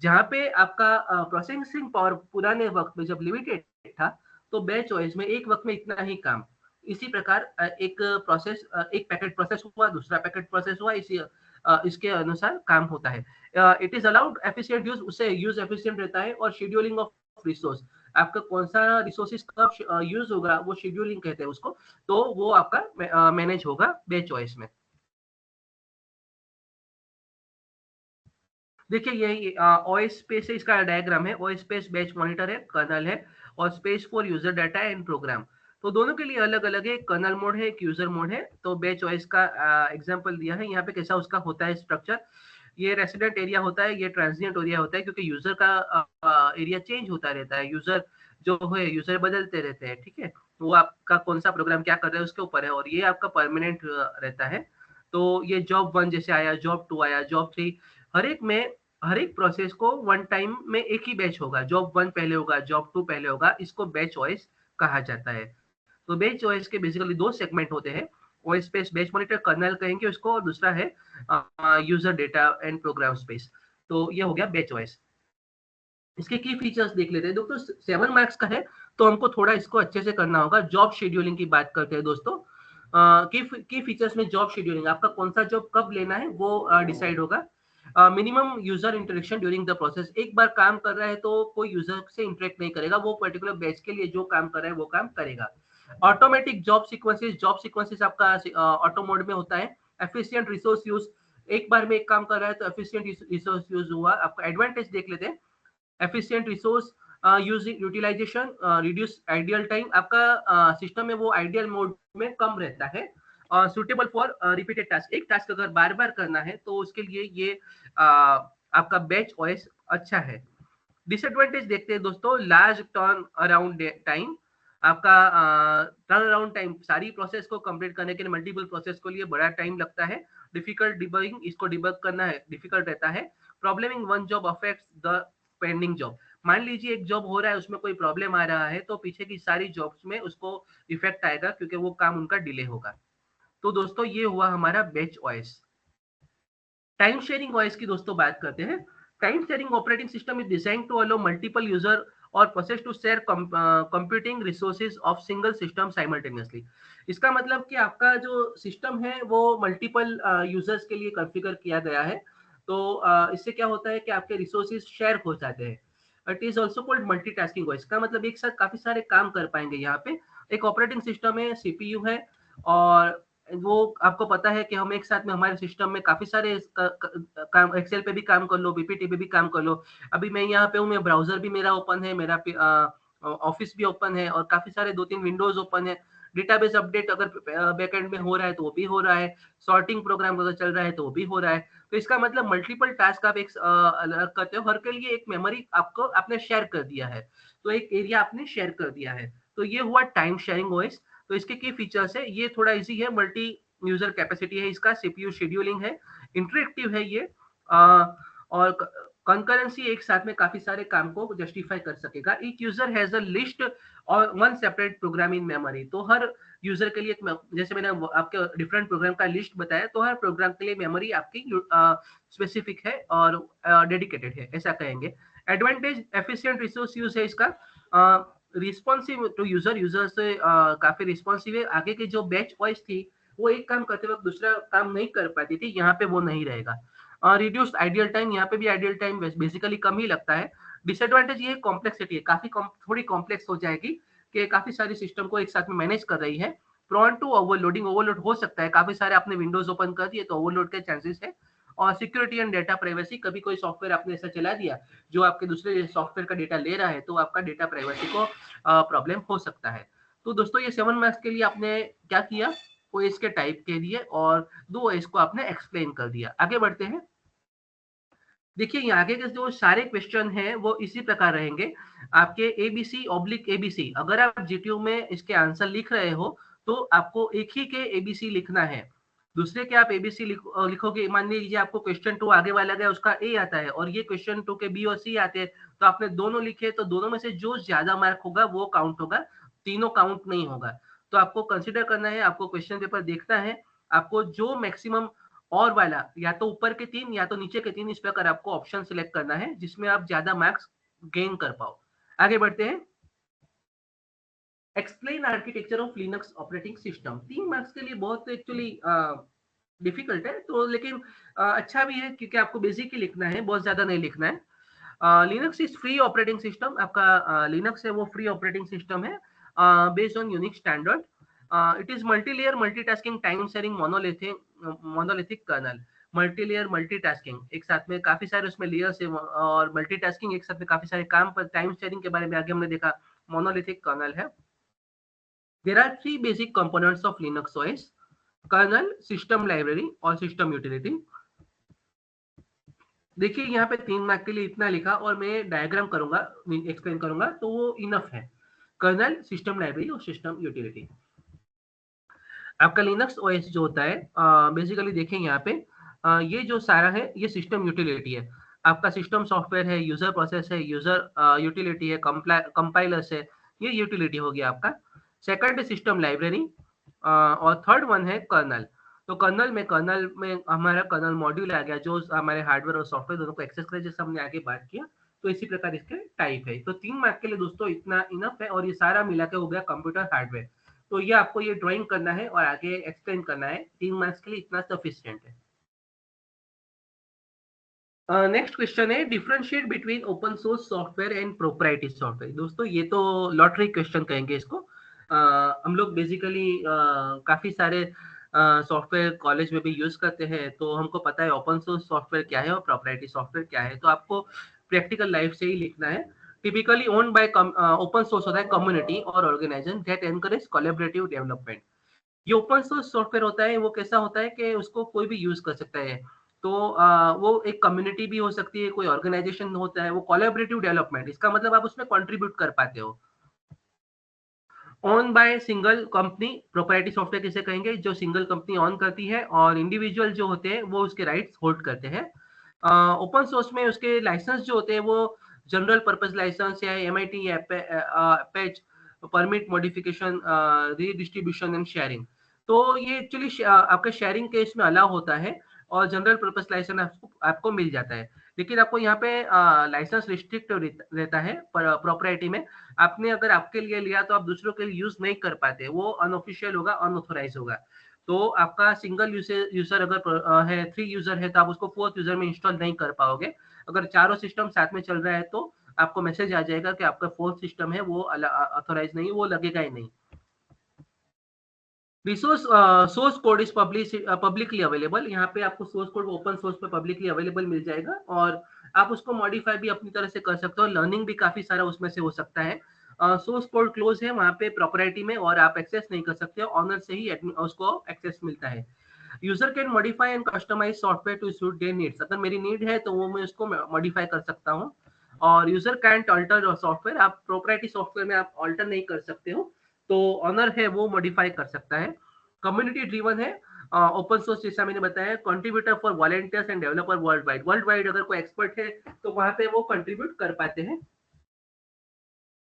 जहाँ पे आपका प्रोसेसिंग पावर पुराने वक्त में जब लिमिटेड था, तो बैच ओएस में एक वक्त में इतना ही काम। इसी प्रकार एक प्रोसेस, एक पैकेट प्रोसेस हुआ, दूसरा पैकेट प्रोसेस हुआ, इसके अनुसार काम होता है। It is allowed efficient use, उससे यूज एफिशिएंट रहता है। और शेड्यूलिंग ऑफ रिसोर्स, आपका कौन सा रिसोर्सेज कब यूज होगा, वो शेड्यूलिंग कहते हैं उसको, तो वो आपका मैनेज होगा बैच चॉइस में। देखिए यही ओएस स्पेस है, इसका डायग्राम है। ओएस स्पेस बैच मॉनिटर है, कर्नल है, और space for user data and program. तो दोनों के लिए अलग अलग है, एक कर्नल मोड है, एक यूजर मोड है। तो बैच ओएस का एग्जांपल दिया है यहाँ पे, कैसा उसका होता है स्ट्रक्चर। ये रेसिडेंट एरिया होता है, ये ट्रांजिएंट एरिया होता है, क्योंकि यूजर का एरिया चेंज होता रहता है। यूजर जो है, यूजर बदलते रहते हैं, ठीक है। वो आपका कौन सा प्रोग्राम क्या कर रहा है उसके ऊपर है, और ये आपका परमानेंट रहता है। तो ये जॉब 1 जैसे आया, जॉब 2 आया, जॉब 3, हर एक में, हर एक प्रोसेस को वन टाइम में एक ही बैच होगा। जॉब 1 पहले होगा, जॉब 2 पहले होगा, इसको बैच ओएस कहा जाता है। तो बैच ओएस के बेसिकली 2 सेगमेंट होते हैं। OS space batch monitor kernel कहेंगे उसको, और दूसरा है user data and program space. तो ये हो गया बैच ओएस। इसके की फीचर्स देख लेते हैं दोस्तों। 7 मार्क्स का है, तो हमको थोड़ा इसको अच्छे से करना होगा। जॉब शेड्यूलिंग की बात करते हैं दोस्तों। की फीचर्स में जॉब शेड्यूलिंग, आपका कौन सा जॉब कब लेना है वो डिसाइड होगा। Minimum user interaction during the process, एक बार काम कर रहा है तो कोई यूजर से इंटरेक्ट नहीं करेगा, वो पर्टिकुलर बैच के लिए जो काम कर रहा है वो काम करेगा। ऑटोमेटिक जॉब सीक्वेंसेस आपका ऑटो मोड में होता है। एफिशिएंट रिसोर्स यूज, एक बार में एक काम कर रहा है तो एफिशिएंट रिसोर्स यूज हुआ। आपका एडवांटेज देख लेते हैं। Efficient resource using utilization, reduce ideal time, आपका सिस्टम में वो आइडियल मोड में कम रहता है। सुटेबल फॉर रिपीटेड टास्क, एक टास्क अगर बार बार करना है तो उसके लिए ये आपका बैच ओएस अच्छा है। डिसएडवांटेज देखते हैं दोस्तों। लार्ज टर्न अराउंड टाइम, आपका टर्न अराउंड टाइम, सारी प्रोसेस को कंप्लीट करने के लिए, मल्टीपल प्रोसेस को लिए बड़ा टाइम लगता है। डिफिकल्ट डिबगिंग, इसको डिबग करना है डिफिकल्ट रहता है। Problem in one job affects the pending job, मान लीजिए एक जॉब हो रहा है, उसमें कोई प्रॉब्लम आ रहा है, तो पीछे की सारी जॉब्स में उसको इफेक्ट आएगा, क्योंकि वो काम उनका डिले होगा। तो दोस्तों ये हुआ हमारा batch OS. Time sharing OS की दोस्तों बात करते हैं। Time sharing operating system is design to allow multiple user और process to share computing resources of single system simultaneously. इसका मतलब कि आपका जो सिस्टम है वो मल्टीपल यूजर्स के लिए कॉन्फ़िगर किया गया है। तो इससे क्या होता है कि आपके रिसोर्सेज शेयर हो जाते हैं। It is also called multitasking voice. इसका मतलब एक साथ काफी सारे काम कर पाएंगे यहाँ पे। एक ऑपरेटिंग सिस्टम है, सीपीयू है, और वो आपको पता है कि हम एक साथ में हमारे सिस्टम में काफी सारे काम, एक्सेल पे भी काम कर लो, बीपीटी पे भी काम कर लो। अभी मैं यहाँ पे हूँ, मैं ब्राउजर भी मेरा ओपन है, मेरा ऑफिस भी ओपन है, और काफी सारे 2-3 विंडोज ओपन है। डेटाबेस अपडेट अगर बैकएंड में हो रहा है तो वो भी हो रहा है, सॉर्टिंग प्रोग्राम अगर चल रहा है तो वो भी हो रहा है। तो इसका मतलब मल्टीपल टास्क आप एक अलग करते हो, हर के लिए एक मेमोरी आपको आपने शेयर कर दिया है, तो एक एरिया आपने शेयर कर दिया है। तो ये हुआ टाइम शेयरिंग ओएस। तो इसके की फीचर्स है, ये थोड़ा इजी है, मल्टी यूजर कैपेसिटी है इसका, सीपीयू शेड्यूलिंग है, इंटरेक्टिव है ये, और कंकरेंसी एक साथ में काफी सारे काम को जस्टिफाई कर सकेगा। Each user has a list और one separate program in memory. तो हर यूजर के लिए जैसे मैंने आपके डिफरेंट प्रोग्राम का लिस्ट बताया, तो हर प्रोग्राम के लिए मेमोरी आपकी स्पेसिफिक है और डेडिकेटेड है, ऐसा कहेंगे। एडवांटेज, एफिशिएंट रिसोर्स यूज है इसका, रिस्पॉन्सिव टू यूजर, यूजर से काफी रिस्पॉन्सिव है। आगे की जो बैच वॉइस थी वो एक काम करते वक्त दूसरा काम नहीं कर पाती थी, यहाँ पे वो नहीं रहेगा। रिड्यूस्ड आइडियल टाइम, यहाँ पे भी आइडियल टाइम बेसिकली कम ही लगता है। डिसएडवांटेज ये कॉम्प्लेक्सिटी है, काफी थोड़ी कॉम्प्लेक्स हो जाएगी कि काफी सारी सिस्टम को एक साथ में मैनेज कर रही है। प्रॉन टू ओवरलोडिंग, ओवरलोड हो सकता है, काफी सारे आपने विंडोज ओपन कर दिए तो ओवरलोड के चांसेस है। और सिक्योरिटी एंड डेटा प्राइवेसी, कभी कोई सॉफ्टवेयर आपने ऐसा चला दिया जो आपके दूसरे सॉफ्टवेयर का डेटा ले रहा है, तो आपका डेटा प्राइवेसी को प्रॉब्लम हो सकता है। तो दोस्तों ये 7 मार्क्स के लिए आपने क्या किया, ओएस के टाइप कह दिए और 2 ओएस को आपने एक्सप्लेन कर दिया। आगे बढ़ते हैं। देखिए ये आगे के जो सारे क्वेश्चन हैं वो इसी प्रकार रहेंगे आपके, एबीसी ऑब्लिक एबीसी। अगर आप जीटीयू में इसके आंसर लिख रहे हो तो आपको एक ही के एबीसी लिखना है, दूसरे के आप एबीसी लिखोगे। मान लीजिए आपको क्वेश्चन 2 आगे वाला गया, उसका ए आता है और ये क्वेश्चन 2 के बी और सी आते हैं, तो आपने दोनों लिखे, तो दोनों में से जो ज्यादा मार्क होगा वो काउंट होगा, तीनों काउंट नहीं होगा। तो आपको कंसिडर करना है, आपको क्वेश्चन पेपर देखना है, आपको जो मैक्सिमम और वाला, या तो ऊपर के 3 या तो नीचे के 3, इस प्रकार आपको ऑप्शन सिलेक्ट करना है जिसमें आप ज्यादा मार्क्स गेन कर पाओ। आगे बढ़ते हैं। Explain architecture of Linux operating system. 3 marks के लिए बहुत एक्चुअली डिफिकल्ट है, तो लेकिन अच्छा भी है क्योंकि आपको बेसिक ही लिखना है, बहुत ज्यादा नहीं लिखना है। Linux is free operating system. आपका लिनक्स है वो फ्री ऑपरेटिंग सिस्टम है, based on unique standard. It is multilayer multitasking time sharing monolithic kernel. Multilayer multitasking, एक साथ में काफी सारे उसमें लेयर्स है, और मल्टीटास्किंग एक साथ में काफी सारे काम पर टाइम शेयरिंग के बारे में आगे हमने देखा, मोनोलिथिक कर्नल है। There are three basic components of Linux OS: kernel, system library और system utility। देखिए यहाँ पे 3 मार्क के लिए इतना लिखा और मैं डायग्राम करूंगा, एक्सप्लेन करूंगा, तो वो इनफ है। कर्नल, सिस्टम लाइब्रेरी और सिस्टम यूटिलिटी। आपका लिनक्स ओएस जो होता है, बेसिकली देखें यहाँ पे, ये जो सारा है ये सिस्टम यूटिलिटी है। आपका सिस्टम सॉफ्टवेयर है, यूजर प्रोसेस है, यूजर यूटिलिटी है, कंपाइलर्स है, ये यूटिलिटी हो गया आपका। सेकंड है सिस्टम लाइब्रेरी, और थर्ड वन है कर्नल। तो कर्नल में हमारा कर्नल मॉड्यूल आ गया जो हमारे हार्डवेयर और सॉफ्टवेयर दोनों को एक्सेस करे, जैसे हमने आगे बात किया। तो इसी प्रकार इसके टाइप है। तो 3 मार्क के लिए दोस्तों इतना इनफ है, और ये सारा मिला के हो गया कंप्यूटर हार्डवेयर। तो ये आपको ये ड्राइंग करना है और आगे एक्सप्लेन करना है, 3 मार्क्स के लिए इतना सफिशिएंट है। नेक्स्ट क्वेश्चन है, differentiate between open source software and proprietary software. दोस्तों ये तो लॉटरी क्वेश्चन कहेंगे इसको। हम लोग बेसिकली काफी सारे सॉफ्टवेयर कॉलेज में भी यूज करते हैं, तो हमको पता है ओपन सोर्स सॉफ्टवेयर क्या है और प्रोप्राइटरी सॉफ्टवेयर क्या है। तो आपको प्रैक्टिकल लाइफ से ही लिखना है। Typically owned by open source होता है कम्युनिटी और organization that encourage collaborative development. ये ओपन सोर्स सॉफ्टवेयर होता है, वो कैसा होता है कि उसको कोई भी यूज कर सकता है। तो वो एक कम्युनिटी भी हो सकती है, कोई ऑर्गेनाइजेशन होता है, वो कोलैबोरेटिव डेवलपमेंट, इसका मतलब आप उसमें कंट्रीब्यूट कर पाते हो। On by single company, proprietary software किसे कहेंगे, जो सिंगल कंपनी ऑन करती है, और इंडिविजुअल जो होते हैं वो उसके राइट्स होल्ड करते हैं। ओपन सोर्स में उसके लाइसेंस जो होते हैं वो जनरल पर्पस लाइसेंस या एमआईटी या patch, permit modification, redistribution and sharing. तो ये एक्चुअली आपका शेयरिंग केस में अलाउ होता है, और जनरल पर्पस लाइसेंस आपको मिल जाता है। लेकिन आपको यहाँ पे लाइसेंस रिस्ट्रिक्ट रहता है प्रॉपर्टी में। आपने अगर आपके लिए लिया तो आप दूसरों के लिए यूज नहीं कर पाते, वो अनऑफिशियल होगा, अनऑथोराइज होगा। तो आपका सिंगल यूजर अगर है, 3 यूजर है, तो आप उसको 4th यूजर में इंस्टॉल नहीं कर पाओगे। अगर चारों सिस्टम साथ में चल रहा है तो आपको मैसेज आ जाएगा कि आपका 4th सिस्टम है वो ऑथोराइज नहीं, वो लगेगा ही नहीं। Resource source code is publicly available. यहाँ पे आपको सोर्स कोड ओपन सोर्स पे पब्लिकली अवेलेबल मिल जाएगा और आप उसको मॉडिफाई भी अपनी तरह से कर सकते हो। लर्निंग भी काफी सारा उसमें से हो सकता है। सोर्स कोड क्लोज है वहाँ पे प्रॉपर्टी में और आप एक्सेस नहीं कर सकते, ऑनर से ही उसको एक्सेस मिलता है। User can modify and customize software to suit their needs. अगर मेरी नीड है तो वो मैं उसको मॉडिफाई कर सकता हूँ। और यूजर कैंट अल्टर सॉफ्टवेयर, आप प्रोप्राइटरी सॉफ्टवेयर में आप अल्टर नहीं कर सकते हो, तो ऑनर है वो मॉडिफाई कर सकता है। कम्युनिटी ड्रिवन है, ओपन सोर्स जैसा मैंने बताया, contributor for volunteers end developer world wide अगर कोई एक्सपर्ट है तो वहां पे वो कंट्रीब्यूट कर पाते हैं।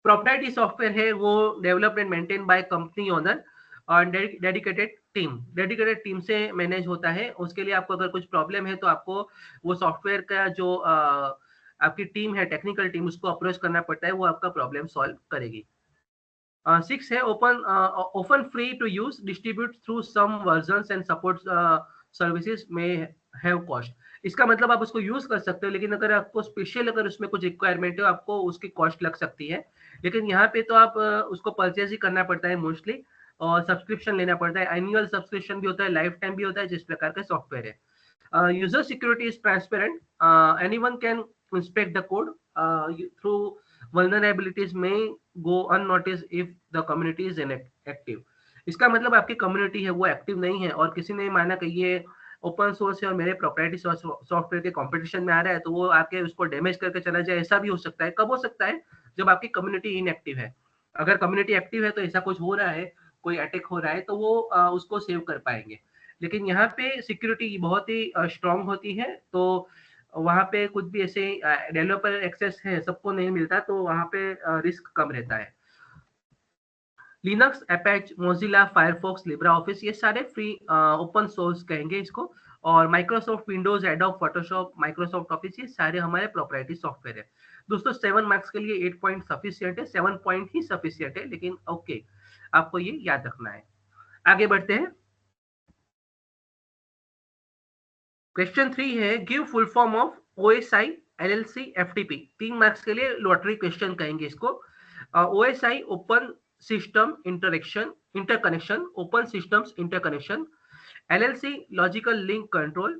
प्रोप्राइटरी सॉफ्टवेयर है वो developed and maintain by company owner और डेडिकेटेड टीम से मैनेज होता है। उसके लिए आपको अगर कुछ प्रॉब्लम है तो आपको वो सॉफ्टवेयर का जो आपकी टीम है, टेक्निकल टीम, उसको अप्रोच करना पड़ता है, वो आपका प्रॉब्लम सॉल्व करेगी। 6 है open free to use, distribute through some versions and support services may have cost. इसका मतलब आप उसको यूज कर सकते हो, लेकिन अगर आपको स्पेशल अगर उसमें कुछ रिक्वायरमेंट है आपको उसकी कॉस्ट लग सकती है। लेकिन यहाँ पे तो आप उसको परचेज ही करना पड़ता है मोस्टली, और सब्सक्रिप्शन लेना पड़ता है। एनुअल सब्सक्रिप्शन भी होता है, लाइफ टाइम भी होता है, जिस प्रकार का सॉफ्टवेयर है। User security is transparent. Anyone can inspect the code. Through vulnerabilities may go unnoticed if the community is inactive. इसका मतलब आपकी कम्युनिटी है वो एक्टिव नहीं है और किसी ने माना कि ये ओपन सोर्स है और मेरे प्रोप्राइटरी सॉफ्टवेयर के कंपटीशन में आ रहा है, तो वो आके उसको डैमेज करके चला जाए। ऐसा भी हो सकता है। कब हो सकता है? जब आपकी कम्युनिटी इनएक्टिव है। अगर कम्युनिटी एक्टिव है तो ऐसा कुछ हो रहा है, कोई अटैक हो रहा है, तो वो उसको सेव कर पाएंगे। लेकिन यहाँ पे सिक्योरिटी बहुत ही स्ट्रांग होती है, तो वहाँ पे कुछ भी ऐसे डेवलपर एक्सेस है सबको नहीं मिलता, तो वहाँ पे रिस्क कम रहता है। Linux, Apache, Mozilla, Firefox, Libre Office, ये सारे फ्री ओपन सोर्स कहेंगे इसको। और Microsoft Windows, Adobe Photoshop, Microsoft Office, ये सारे हमारे प्रोप्राइटरी सॉफ्टवेयर है। दोस्तों 7 मार्क्स के लिए 8 पॉइंट सफिशियंट है, 7 पॉइंट ही सफिशियंट है, लेकिन ओके, आपको ये याद रखना है। आगे बढ़ते हैं। क्वेश्चन 3 है, give full form of OSI LLC FTP. 3 marks के लिए लॉटरी क्वेश्चन कहेंगे इसको। OSI open system interconnection, open systems interconnection. LLC logical link control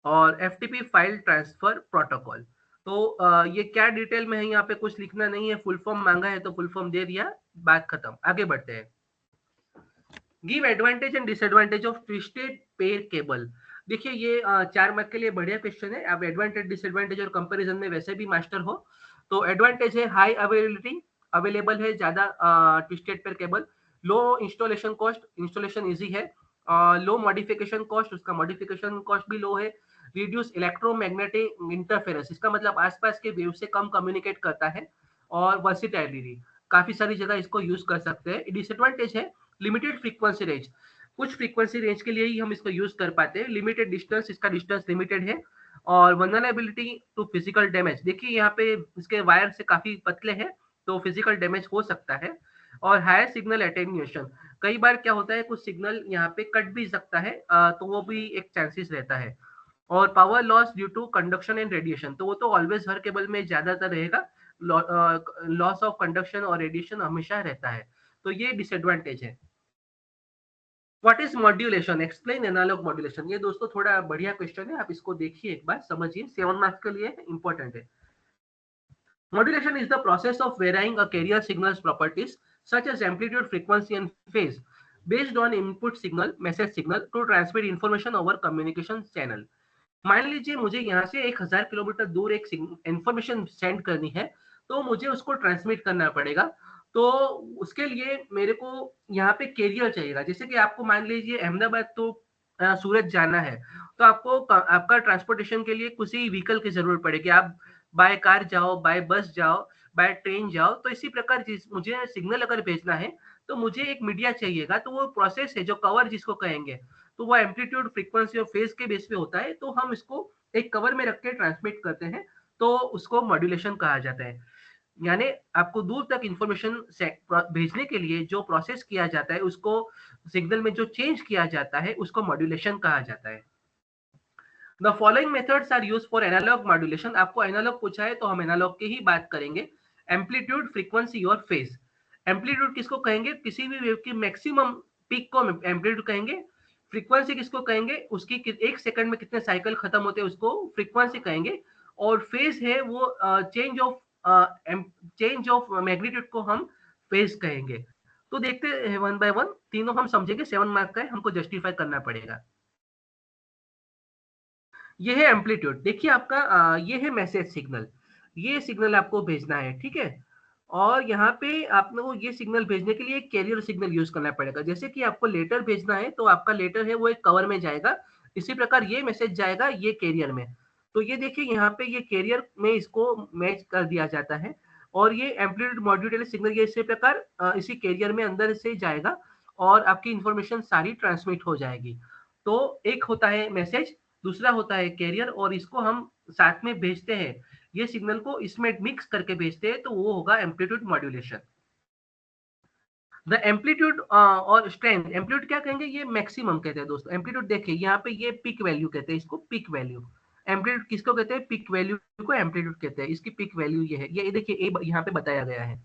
और एफटीपी फाइल ट्रांसफर प्रोटोकॉल। तो ये क्या डिटेल में है, यहाँ पे कुछ लिखना नहीं है, फुल फॉर्म मांगा है तो फुल फॉर्म दे दिया, बात खत्म। आगे बढ़ते हैं। Give advantage and disadvantage of twisted pair cable. देखिए ये 4 मार्क के लिए बढ़िया क्वेश्चन है। आप एडवांटेज डिसएडवांटेज और कंपैरिजन में वैसे भी मास्टर हो। तो एडवांटेज है हाई अवेलेबिलिटी, अवेलेबल है ज्यादा ट्विस्टेड पेयर केबल। लो इंस्टॉलेशन कॉस्ट, इंस्टॉलेशन इजी है। लो मॉडिफिकेशन कॉस्ट, उसका मॉडिफिकेशन कॉस्ट भी लो है। रिड्यूस इलेक्ट्रोमैग्नेटिक इंटरफेरेंस, इसका मतलब आसपास के वेव से कम कम्युनिकेट करता है। और वर्सिटैलिटी, काफी सारी जगह इसको यूज कर सकते हैं। डिसएडवांटेज है लिमिटेड फ्रीक्वेंसी रेंज, कुछ फ्रीक्वेंसी रेंज के लिए ही हम इसको यूज कर पाते हैं। लिमिटेड डिस्टेंस, इसका डिस्टेंस लिमिटेड है। और वल्नरेबिलिटी टू फिजिकल डैमेज, देखिए यहाँ पे इसके वायर से काफी पतले हैं, तो फिजिकल डैमेज हो सकता है। और हायर सिग्नल एटेन्यूएशन, कई बार क्या होता है कुछ सिग्नल यहाँ पे कट भी सकता है, तो वो भी एक चांसेस रहता है। और power loss due to conduction and radiation, तो वो तो ऑलवेज हर केबल में ज्यादातर रहेगा। लॉस ऑफ कंडक्शन और रेडिएशन हमेशा रहता है, तो ये डिसएडवांटेज है। What is modulation, explain analog modulation. ये दोस्तों थोड़ा बढ़िया क्वेश्चन है, आप इसको देखिए एक बार, समझिए, 7 मार्क्स के लिए इंपॉर्टेंट है। Modulation is the process of varying a carrier signal's properties such as amplitude, frequency and phase based on input signal, message signal to transmit information over communication channel. मान लीजिए मुझे यहाँ से 1000 किलोमीटर दूर एक इंफॉर्मेशन सेंड करनी है, तो मुझे उसको ट्रांसमिट करना पड़ेगा। तो उसके लिए मेरे को यहाँ पे कैरियर चाहिएगा। जैसे कि आपको मान लीजिए अहमदाबाद तो सूरत जाना है, तो आपको आपका ट्रांसपोर्टेशन के लिए किसी व्हीकल की जरूरत पड़ेगी। आप बाय कार जाओ, बाय बस जाओ, बाय ट्रेन जाओ। तो इसी प्रकार मुझे सिग्नल अगर भेजना है तो मुझे एक मीडिया चाहिएगा। तो वो प्रोसेस है जो कवर जिसको कहेंगे, तो वो एम्पलीट्यूड, फ्रीक्वेंसी और फेज के बेस पे होता है। तो हम इसको एक कवर में रख के ट्रांसमिट करते हैं, तो उसको मॉड्यूलेशन कहा जाता है। यानी आपको दूर तक इंफॉर्मेशन भेजने के लिए जो प्रोसेस किया जाता है, उसको सिग्नल में जो चेंज किया जाता है, उसको मॉड्यूलेशन कहा जाता है। The following methods are used for analog modulation. आपको एनालॉग पूछा है तो हम एनालॉग की ही बात करेंगे। एम्पलीट्यूड, फ्रीक्वेंसी और फेज। एम्पलीट्यूड किसको कहेंगे? किसी भी वेव की मैक्सिमम पीक को एम्पलीट्यूड कहेंगे। फ्रीक्वेंसी किसको कहेंगे? उसकी एक सेकंड में कितने साइकिल खत्म होते हैं उसको फ्रीक्वेंसी कहेंगे। और फेज है वो चेंज ऑफ मैग्नीट्यूड को हम फेज कहेंगे। तो देखते हैं वन बाय वन, तीनों हम समझेंगे। 7 मार्क का है, हमको जस्टिफाई करना पड़ेगा। ये है एम्पलीट्यूड। देखिए आपका ये है मैसेज सिग्नल। ये सिग्नल आपको भेजना है, ठीक है। और यहाँ पे आपको ये सिग्नल भेजने के लिए कैरियर सिग्नल यूज करना पड़ेगा। जैसे कि आपको लेटर भेजना है तो आपका लेटर है वो एक कवर में जाएगा। इसी प्रकार ये मैसेज जाएगा ये कैरियर में। तो ये देखिए यहाँ पे ये कैरियर में इसको मैच कर दिया जाता है। और ये एम्पलीट्यूड मॉड्यूलेटेड सिग्नल ये इसी प्रकार इसी कैरियर में अंदर से जाएगा और आपकी इंफॉर्मेशन सारी ट्रांसमिट हो जाएगी। तो एक होता है मैसेज, दूसरा होता है कैरियर, और इसको हम साथ में भेजते हैं। ये सिग्नल को इसमें मिक्स करके भेजते हैं, तो वो होगा एम्पलीट्यूड मॉड्यूलेशन। द एम्पलीट्यूड और स्ट्रेंथ। एम्पलीट्यूड क्या कहेंगे? ये मैक्सिमम कहते हैं दोस्तों। एम्पलीट्यूड देखिए यहाँ पे ये पीक वैल्यू कहते हैं इसको, पीक वैल्यू। एम्पलीट्यूड किसको कहते हैं? पीक वैल्यू को एम्पलीट्यूड कहते हैं। इसकी पीक वैल्यू ये है, ये देखिए यहाँ पे बताया गया है।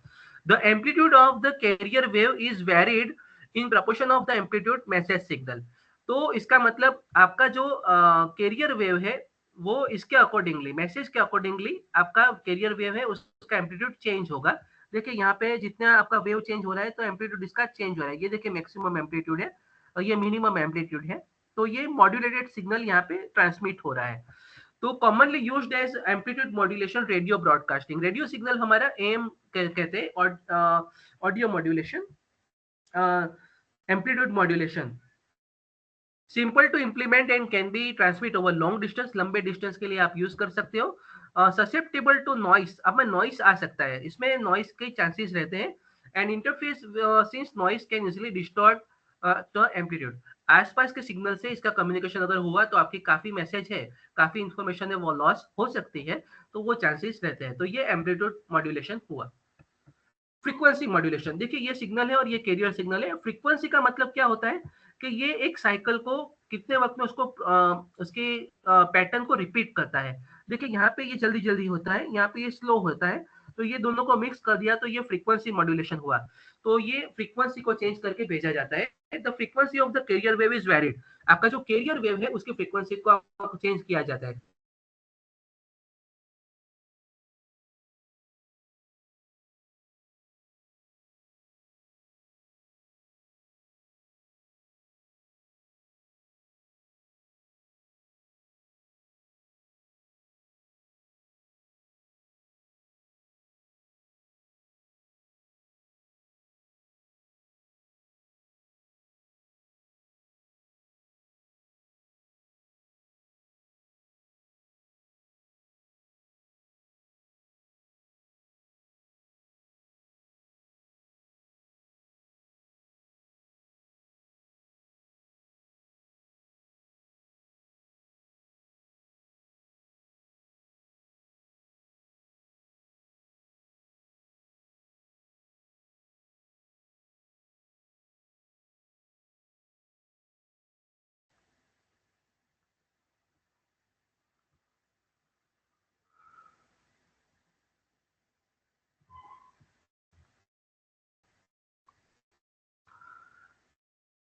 The amplitude of the carrier wave is varied in proportion of the amplitude message signal. तो इसका मतलब आपका जो कैरियर वेव है वो इसके अकॉर्डिंगली, मैसेज के अकॉर्डिंगली आपका कैरियर वेव है उसका एम्पलीट्यूड चेंज होगा। देखिए यहाँ पे जितना आपका वेव चेंज हो रहा है तो एम्पलीट्यूड इसका चेंज हो रहा है। ये देखिए मैक्सिमम एम्पलीट्यूड है और ये मिनिमम एम्पलीट्यूड है। तो ये मॉड्यूलेटेड सिग्नल यहाँ पे ट्रांसमिट हो रहा है। तो commonly used as amplitude modulation radio broadcasting. Radio signal हमारा एम कहते हैं, और audio modulation, amplitude modulation simple to implement and can be transmit over long distance. लंबे डिस्टेंस के लिए आप यूज कर सकते हो। Susceptible to noise. अब में नॉइस आ सकता है, इसमें नॉइस के चांसेस रहते हैं। And interface since noise can easily distort the amplitude. आसपास के सिग्नल से इसका कम्युनिकेशन अगर हुआ तो आपकी काफी मैसेज है, काफी इंफॉर्मेशन है, वो लॉस हो सकती है। तो वो चांसेस रहते हैं। तो ये एम्पलीट्यूड मॉड्यूलेशन हुआ। Frequency modulation. देखिए ये सिग्नल है और ये कैरियर सिग्नल है। फ्रीक्वेंसी का मतलब क्या होता है कि ये एक साइकिल को कितने वक्त में उसको उसके पैटर्न को रिपीट करता है। देखिए यहाँ पे ये जल्दी जल्दी होता है, यहाँ पे ये स्लो होता है। तो ये दोनों को मिक्स कर दिया तो ये फ्रीक्वेंसी मॉड्यूलेशन हुआ। तो ये फ्रीक्वेंसी को चेंज करके भेजा जाता है। The frequency of the carrier wave is varied. आपका जो कैरियर वेव है उसकी फ्रीक्वेंसी को चेंज किया जाता है।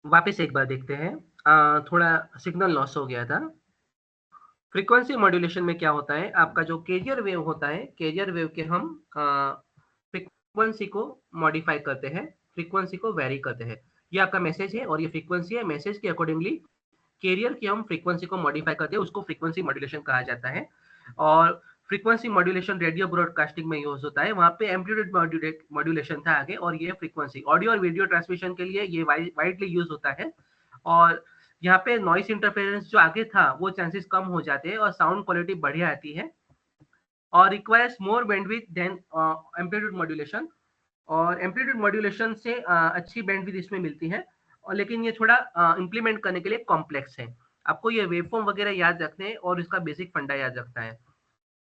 वापस एक बार देखते हैं। थोड़ा सिग्नल लॉस हो गया था। फ्रीक्वेंसी मॉड्यूलेशन में क्या होता है? आपका जो कैरियर वेव होता है, कैरियर वेव के हम फ्रीक्वेंसी को मॉडिफाई करते हैं, फ्रीक्वेंसी को वेरी करते हैं। ये आपका मैसेज है और ये फ्रीक्वेंसी है। मैसेज के अकॉर्डिंगली कैरियर की हम फ्रीक्वेंसी को मॉडिफाई करते हैं, उसको फ्रीक्वेंसी मॉड्यूलेशन कहा जाता है। और फ्रीक्वेंसी मॉड्यूलेशन रेडियो ब्रॉडकास्टिंग में यूज होता है। वहां पे एम्पलीट्यूड मॉड्यूलेशन था आगे, और ये फ्रीक्वेंसी ऑडियो और वीडियो ट्रांसमिशन के लिए ये वाइडली यूज होता है। और यहाँ पे नॉइस इंटरफेरेंस जो आगे था वो चांसेस कम हो जाते हैं और साउंड क्वालिटी बढ़िया आती है और requires more bandwidth than amplitude modulation. और एम्पलीट्यूड मॉड्यूलेशन से अच्छी बैंडविड्थ इसमें मिलती है, और लेकिन ये थोड़ा इम्प्लीमेंट करने के लिए कॉम्प्लेक्स है। आपको ये वेवफॉर्म वगैरह याद रखने हैं और इसका बेसिक फंडा याद रखना है।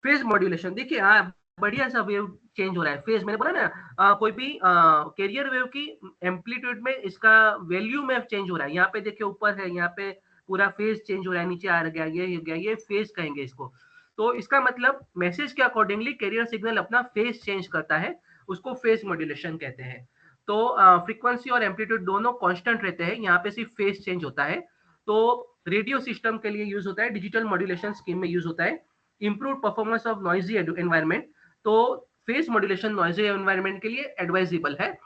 फेज मॉड्यूलेशन देखिए, हाँ बढ़िया सा वेव चेंज हो रहा है। फेज मैंने बोला ना, कोई भी कैरियर वेव की एम्पलीट्यूड में इसका वैल्यू में चेंज हो रहा है। यहाँ पे देखिए ऊपर है, यहाँ पे पूरा फेज चेंज हो रहा है, नीचे आ गया, ये हो गया, ये फेज कहेंगे इसको। तो इसका मतलब मैसेज के अकॉर्डिंगली कैरियर सिग्नल अपना फेज चेंज करता है, उसको फेज मॉड्यूलेशन कहते हैं। तो फ्रीक्वेंसी और एम्पलीट्यूड दोनों कांस्टेंट रहते हैं, यहाँ पे सिर्फ फेज चेंज होता है। तो रेडियो सिस्टम के लिए यूज होता है, डिजिटल मॉड्यूलेशन स्कीम में यूज होता है। Improve performance of noisy environment, तो फेज मॉड्यूलेशन नॉइजी एनवायरमेंट के लिए एडवाइजेबल है।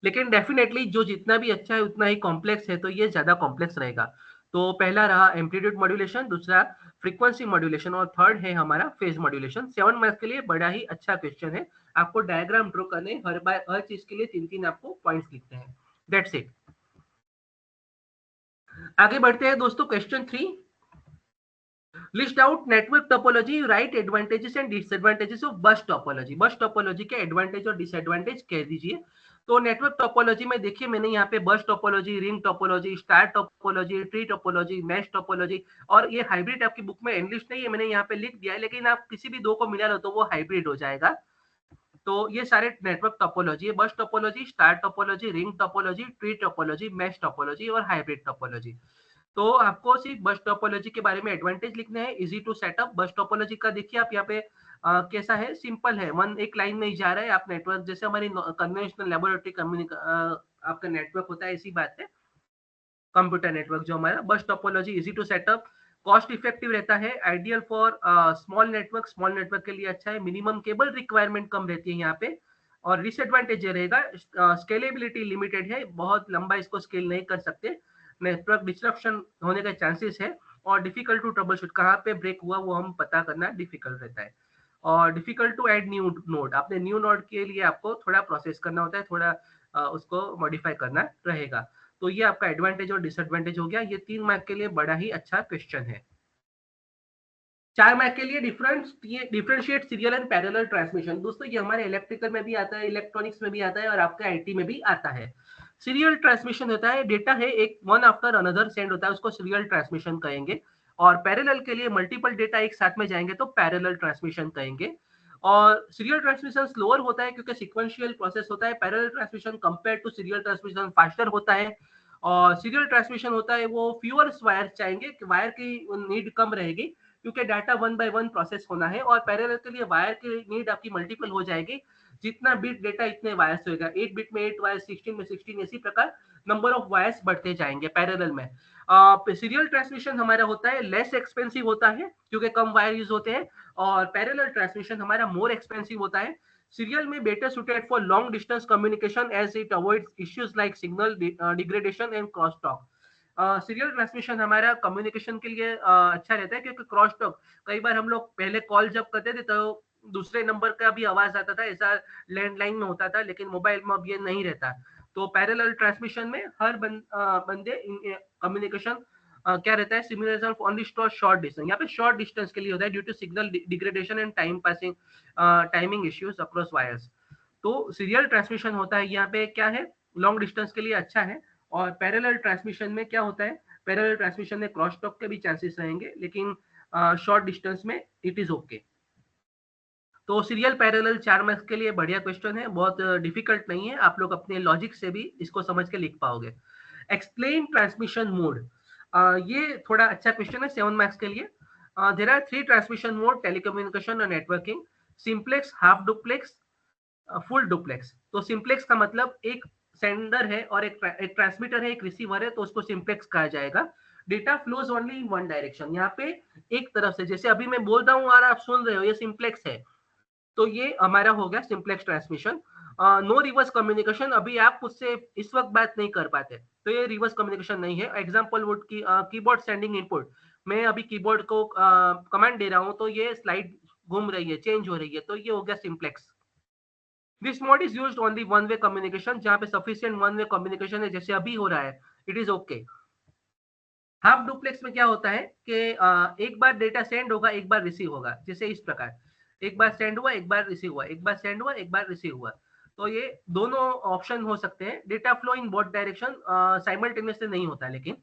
लेकिन डेफिनेटली जो जितना भी अच्छा है उतना ही कॉम्प्लेक्स है, तो ये ज्यादा कॉम्प्लेक्स रहेगा। तो पहला रहा एम्पलीट्यूड मॉड्यूलेशन, दूसरा फ्रीक्वेंसी मॉड्यूलेशन और थर्ड है हमारा फेज मॉड्यूलेशन। 7 मार्क्स के लिए बड़ा ही अच्छा क्वेश्चन है। आपको डायग्राम ड्रॉ करने, हर बार हर चीज के लिए 3-3 आपको पॉइंट्स लिखते हैं। That's it. आगे बढ़ते हैं दोस्तों, question 3। List out network topology, right advantages and disadvantages of बस टोपोलॉजी। बस टोपोलॉजी के एडवांटेज और डिसएडवांटेज कह दीजिए। तो नेटवर्क टोपोलॉजी में देखिए, मैंने यहाँ पे बस topology, ring topology, star topology, tree topology, mesh topology, और ये हाइब्रिड आपकी बुक में इंग्लिश नहीं है, मैंने यहाँ पे लिख दिया है, लेकिन आप किसी भी दो को मिला लो तो वो हाइब्रिड हो जाएगा। तो ये सारे नेटवर्क टोपोलॉजी है, बस topology, star topology, ring topology, tree topology, mesh topology और हाइब्रिड टोपोलॉजी। तो आपको सिर्फ बस टोपोलॉजी के बारे में एडवांटेज लिखने हैं, easy to setup. Bus topology का देखिए आप यहाँ पे कैसा है, सिंपल है, वन एक लाइन में ही जा रहा है। आप नेटवर्क जैसे हमारी कन्वेंशनल लेबोरेटरी आपका नेटवर्क होता है, ऐसी बात है। कंप्यूटर नेटवर्क जो हमारा bus topology, easy to setup, cost effective रहता है, ideal for small network, small network के लिए अच्छा है, मिनिमम केबल रिक्वायरमेंट कम रहती है यहाँ पे। और डिसएडवांटेज ये रहेगा, स्केलेबिलिटी लिमिटेड है, बहुत लंबा इसको स्केल नहीं कर सकते, नेटवर्क डिस्ट्रप्शन होने का चांसेस है। और डिफिकल्ट टू ट्रबल शूट, कहाँ पे ब्रेक हुआ वो हम पता करना डिफिकल्ट रहता है। और difficult to add new node, आपने न्यू नोड के लिए आपको थोड़ा प्रोसेस करना होता है, थोड़ा उसको मॉडिफाई करना रहेगा। तो ये आपका एडवांटेज और डिसएडवांटेज हो गया। ये 3 मार्क के लिए बड़ा ही अच्छा क्वेश्चन है। 4 मार्क के लिए differentiate serial and parallel transmission. दोस्तों ये हमारे इलेक्ट्रिकल में भी आता है, इलेक्ट्रॉनिक्स में भी आता है और आपका आईटी में भी आता है। सीरियल ट्रांसमिशन होता है, डेटा है एक वन आफ्टर अनदर सेंड होता है, उसको सीरियल ट्रांसमिशन कहेंगे। और पैरेलल के लिए मल्टीपल डेटा एक साथ में जाएंगे तो पैरेलल ट्रांसमिशन कहेंगे। और सीरियल ट्रांसमिशन स्लोअर होता है क्योंकि सीक्वेंशियल प्रोसेस होता है। Parallel transmission compare to serial transmission faster होता है। और सीरियल ट्रांसमिशन होता है वो फ्यूअर वायर चाहेंगे, वायर की नीड कम रहेगी क्योंकि data one by one process होना है। और पैरेलल के लिए वायर की नीड आपकी मल्टीपल हो जाएगी, जितना बिट डेटा इतने वायर्स होगा, 8 बिट में 8 वायर्स, 16 में 16, इसी प्रकार नंबर ऑफ वायर्स बढ़ते जाएंगे पैरेलल में। सीरियल ट्रांसमिशन हमारा होता है लेस एक्सपेंसिव होता है क्योंकि कम वायर यूज होते हैं। और पैरेलल ट्रांसमिशन हमारा मोर एक्सपेंसिव होता है। सीरियल में better suited for long distance communication as it avoids issues like signal degradation and cross talk. Serial transmission हमारा कम्युनिकेशन के लिए अच्छा रहता है क्योंकि क्रॉस टॉक, कई बार हम लोग पहले कॉल जब करते थे तो दूसरे नंबर का भी आवाज आता था, ऐसा लैंडलाइन में होता था, लेकिन मोबाइल में अब ये नहीं रहता। तो पैरेलल ट्रांसमिशन में हर बंदे कम्युनिकेशन क्या रहता है, सिमुलेशन ओनली शॉर्ट डिस्टेंस, यहाँ पे शॉर्ट डिस्टेंस के लिए होता है due to signal degradation and time passing timing issues across wires. तो सीरियल ट्रांसमिशन होता है यहाँ पे क्या है, लॉन्ग डिस्टेंस के लिए अच्छा है। और पैरेलल ट्रांसमिशन में क्या होता है, पैरेलल ट्रांसमिशन में क्रॉस टॉक के भी चांसेस रहेंगे, लेकिन शॉर्ट डिस्टेंस में इट इज ओके। तो सीरियल पैरेलल 4 मार्क्स के लिए बढ़िया क्वेश्चन है, बहुत डिफिकल्ट नहीं है, आप लोग अपने लॉजिक से भी इसको समझ के लिख पाओगे। एक्सप्लेन ट्रांसमिशन मोड, ये थोड़ा अच्छा क्वेश्चन है 7 मार्क्स के लिए। There are 3 transmission mode, telecommunication और networking, simplex, half duplex, full duplex. तो सिंप्लेक्स का मतलब एक सेंडर है और एक ट्रांसमीटर है, एक रिसीवर है, तो उसको सिंप्लेक्स कहा जाएगा। Data flows only in one direction, यहाँ पे एक तरफ से, जैसे अभी मैं बोल रहा हूँ और आप सुन रहे हो, ये सिंप्लेक्स है। तो ये हमारा हो गया simplex transmission. No reverse communication, अभी आप उससे इस वक्त बात नहीं कर पाते, तो ये रिवर्स कम्युनिकेशन नहीं है। एग्जाम्पल वुड की कीबोर्ड सेंडिंग इनपुट, मैं अभी कीबोर्ड को कमांड दे रहा हूँ तो ये स्लाइड घूम रही है, चेंज हो रही है, तो ये हो गया simplex. This mode is used only one way communication, जहां पे सफिशिएंट वन वे कम्युनिकेशन है, जैसे अभी हो रहा है, it is okay. Half duplex में क्या होता है कि एक बार डेटा सेंड होगा, एक बार रिसीव होगा, जैसे इस प्रकार, एक बार सेंड हुआ, एक बार रिसीव हुआ, एक बार सेंड हुआ, एक बार रिसीव हुआ। तो ये दोनों ऑप्शन हो सकते हैं। Data flow in both direction simultaneously नहीं होता, लेकिन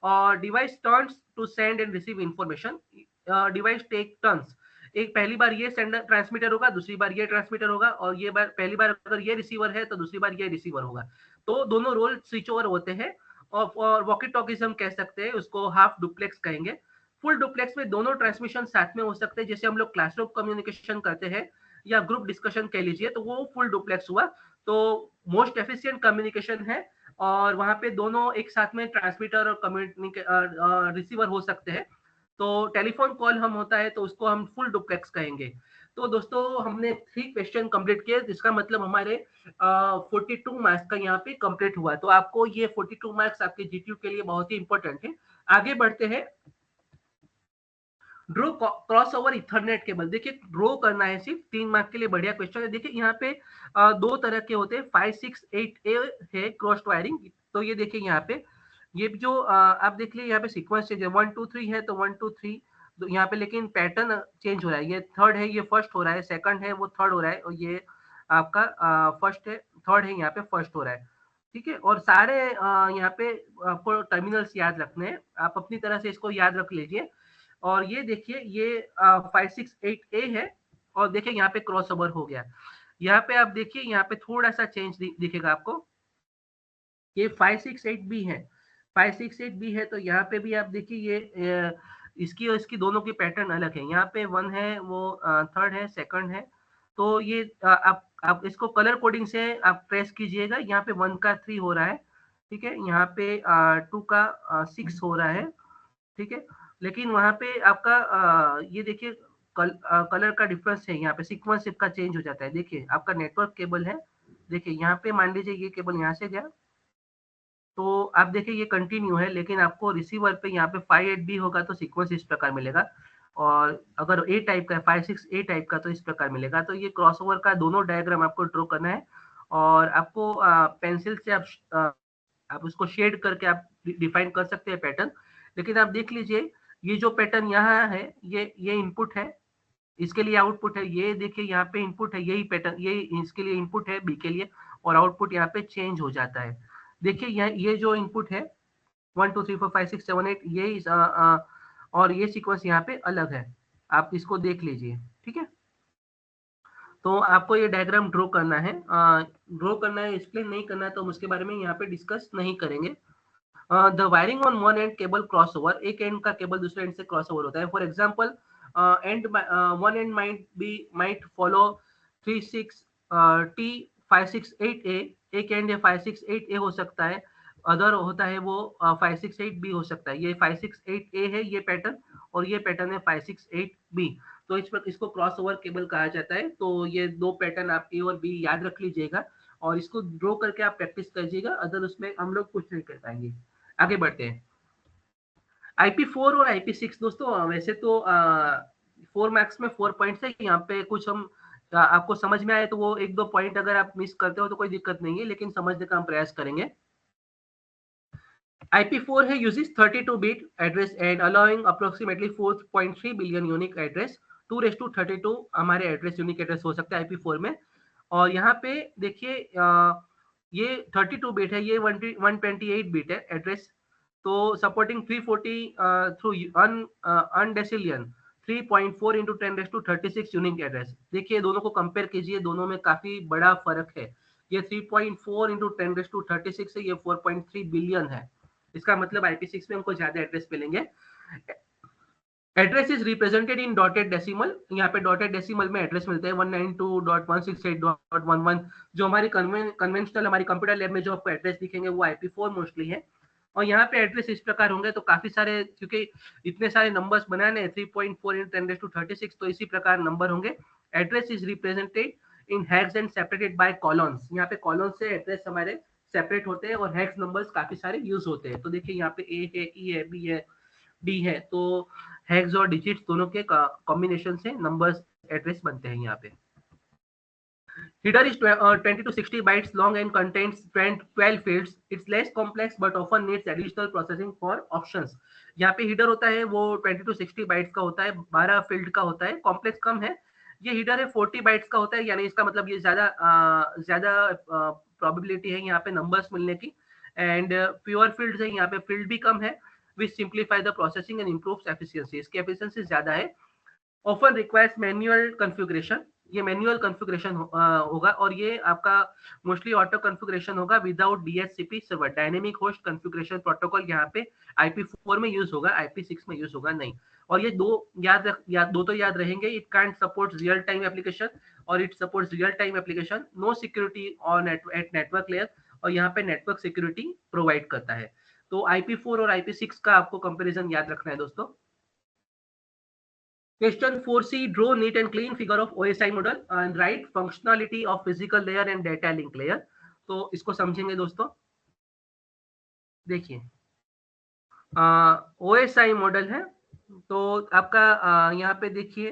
और device turns to send and receive information, device take turns, एक पहली बार ये सेंडर ट्रांसमीटर होगा, दूसरी बार ये ट्रांसमीटर होगा, और ये बार पहली बार अगर ये रिसीवर है तो दूसरी बार ये रिसीवर होगा। तो दोनों रोल स्विच ओवर होते हैं। और वॉकी टॉकीज हम कह सकते हैं, उसको हाफ डुप्लेक्स कहेंगे। फुल डुप्लेक्स में दोनों ट्रांसमिशन साथ में हो सकते हैं, जैसे हम लोग क्लासरूम कम्युनिकेशन करते हैं या ग्रुप डिस्कशन कह लीजिए, तो वो फुल डुप्लेक्स हुआ। तो मोस्ट एफिशिएंट कम्युनिकेशन है, और वहां पे दोनों एक साथ में ट्रांसमीटर और रिसीवर हो सकते हैं। तो टेलीफोन कॉल हम होता है तो उसको हम फुल डुप्लेक्स कहेंगे। तो दोस्तों हमने 3 क्वेश्चन कंप्लीट किए, जिसका मतलब हमारे 42 मार्क्स का यहाँ पे कंप्लीट हुआ। तो आपको ये 42 मार्क्स आपके जीटीयू के लिए बहुत ही इंपॉर्टेंट है। आगे बढ़ते हैं। Draw cross over ethernet cable, देखिए ड्रो करना है सिर्फ 3 मार्क के लिए, बढ़िया क्वेश्चन है। देखिए यहाँ पे दो तरह के होते हैं, 568A है क्रॉस वायरिंग। तो ये देखिए यहाँ पे ये जो आप देख लीजिए यहाँ पे सीक्वेंस चेंज है, 1 2 3 है तो 1 2 3 यहाँ पे, लेकिन पैटर्न चेंज हो रहा है। ये थर्ड है, ये फर्स्ट हो रहा है, सेकंड है वो थर्ड हो रहा है, और ये आपका फर्स्ट है, थर्ड है, यहाँ पे फर्स्ट हो रहा है। ठीक है, और सारे यहाँ पे आपको टर्मिनल्स याद रखने हैं, आप अपनी तरह से इसको याद रख लीजिए। और ये देखिए ये 568A है, और देखिए यहाँ पे क्रॉस ओवर हो गया। यहाँ पे आप देखिए यहाँ पे थोड़ा सा चेंज दिखेगा आपको, ये 568B है, 568B है। तो यहाँ पे भी आप देखिए ये इसकी और इसकी दोनों की पैटर्न अलग है। यहाँ पे 1 है, वो थर्ड है, सेकंड है। तो ये आप इसको कलर कोडिंग से आप ट्रेस कीजिएगा। यहाँ पे 1 का 3 हो रहा है, ठीक है, यहाँ पे 2 का 6 हो रहा है, ठीक है। लेकिन वहाँ पे आपका ये देखिए कलर का डिफरेंस है, यहाँ पे सीक्वेंस का चेंज हो जाता है। देखिए आपका नेटवर्क केबल है, देखिए यहाँ पे मान लीजिए ये केबल यहाँ से गया, तो आप देखिए ये कंटिन्यू है, लेकिन आपको रिसीवर पे यहाँ पे 58B होगा तो सीक्वेंस इस प्रकार मिलेगा, और अगर ए टाइप का है 56A टाइप का तो इस प्रकार मिलेगा। तो ये क्रॉसओवर का दोनों डायग्राम आपको ड्रॉ करना है, और आपको पेंसिल से आप उसको शेड करके आप डिफाइन कर सकते हैं पैटर्न। लेकिन आप देख लीजिए ये जो पैटर्न यहाँ है, ये इनपुट है, इसके लिए आउटपुट है। ये देखिए यहाँ पे इनपुट है, यही पैटर्न, ये इसके लिए इनपुट है बी के लिए, और आउटपुट यहाँ पे चेंज हो जाता है। देखिए ये जो इनपुट है 1 2 3 4 5 6 7 8, ये और ये सीक्वेंस यहाँ पे अलग है, आप इसको देख लीजिए, ठीक है। तो आपको ये डायग्राम ड्रॉ करना है, ड्रॉ करना है, एक्सप्लेन नहीं करना है, तो हम उसके बारे में यहाँ पे डिस्कस नहीं करेंगे। The wiring on one and cable cross over, एक एंड का केबल दूसरे एंड से क्रॉस ओवर होता है। For example and one and might follow 36 T 568A, एक एंड 568A हो सकता है, अदर होता है वो 568B हो सकता है। ये 568A है ये पैटर्न, और ये पैटर्न है 568B। तो इसको क्रॉस ओवर केबल कहा जाता है। तो ये दो पैटर्न आप ए और बी याद रख लीजिएगा, और इसको ड्रॉ करके आप प्रैक्टिस करिएगा, अदर उसमें हम लोग कुछ नहीं कर पाएंगे। आगे बढ़ते हैं। IP4 और IP6 दोस्तों, वैसे तो 4 मार्क्स में 4 पॉइंट्स है। यहाँ पे कुछ हम आपको समझ में आए तो वो 1-2 पॉइंट अगर आप मिस करते हो तो कोई दिक्कत नहीं है, लेकिन समझने का हम प्रयास करेंगे। IP4 है uses 32-bit address and allowing approximately 4.3 billion unique address, 2:32 हमारे एड्रेस यूनिक एड्रेस हो सकता है IP4 में। और यहाँ पे देखिए ये 32 बिट है, ये 128 बिट है एड्रेस। तो supporting 340 through undecillion 3.4 into 10⁻36 unique address. देखिए दोनों को कंपेयर कीजिए, दोनों में काफी बड़ा फर्क है। ये 3.4 इंटू 10⁻36 है, ये 4.3 बिलियन है। इसका मतलब IP6 में हमको ज्यादा एड्रेस मिलेंगे। Address is represented in dotted decimal, यहाँ पे डॉटेड डेसिमल में एड्रेस मिलते हैं 192.168.11। जो हमारी कन्वेंशनल हमारी कंप्यूटर लैब में जो आपको एड्रेस दिखेंगे वो IP4 मोस्टली है। और यहाँ पे एड्रेस इस प्रकार होंगे, तो काफी सारे, क्योंकि इतने सारे नंबर्स बनाने 3.4 इन 10⁻36, तो इसी प्रकार नंबर होंगे। Address is represented in हैग्स and separated by columns, यहाँ पे कॉलम से एड्रेस हमारे सेपरेट होते हैं, और हैग्स नंबर्स काफी सारे यूज होते हैं। तो देखिए यहाँ पे ए है, ई है, बी है, डी है, तो हेक्स और डिजिट्स दोनों के कॉम्बिनेशन से नंबर्स एड्रेस बनते हैं यहाँ पे। Header is 20 to 60 bytes long and contains 12 fields. It's less complex but often needs additional processing for options. यहाँ पे हीडर होता है वो 20 to 60 बाइट्स का होता है, 12 फील्ड का होता है, कॉम्प्लेक्स कम है। ये हीडर है 40 बाइट्स का होता है, यानी इसका मतलब ये ज्यादा प्रोबेबिलिटी है यहाँ पे नंबर्स मिलने की। एंड प्योर फील्ड है, यहाँ पे फील्ड भी कम है। Which simplify the processing and improves efficiency. इसकी एफिशिएंसी ज्यादा है। ऑफन रिक्वायर्स मैनुअल कॉन्फ़िगरेशन, ये मैनुअल कॉन्फ़िगरेशन होगा और ये आपका मोस्टली ऑटो कॉन्फ़िगरेशन होगा without DHCP server. Dynamic host configuration protocol यहाँ पे IP4 में यूज होगा, IP6 में यूज होगा नहीं। और ये दो दो तो याद रहेंगे, it can't support real time application और it supports real time application, no security on at network layer, और यहाँ पे नेटवर्क सिक्योरिटी प्रोवाइड करता है। तो IP4 और IP6 का आपको कंपेरिजन याद रखना है दोस्तों। Question 4C, draw neat and clean figure of OSI model and write functionality of physical layer and data link layer। तो इसको समझेंगे दोस्तों। देखिए OSI मॉडल है, तो आपका यहाँ पे देखिए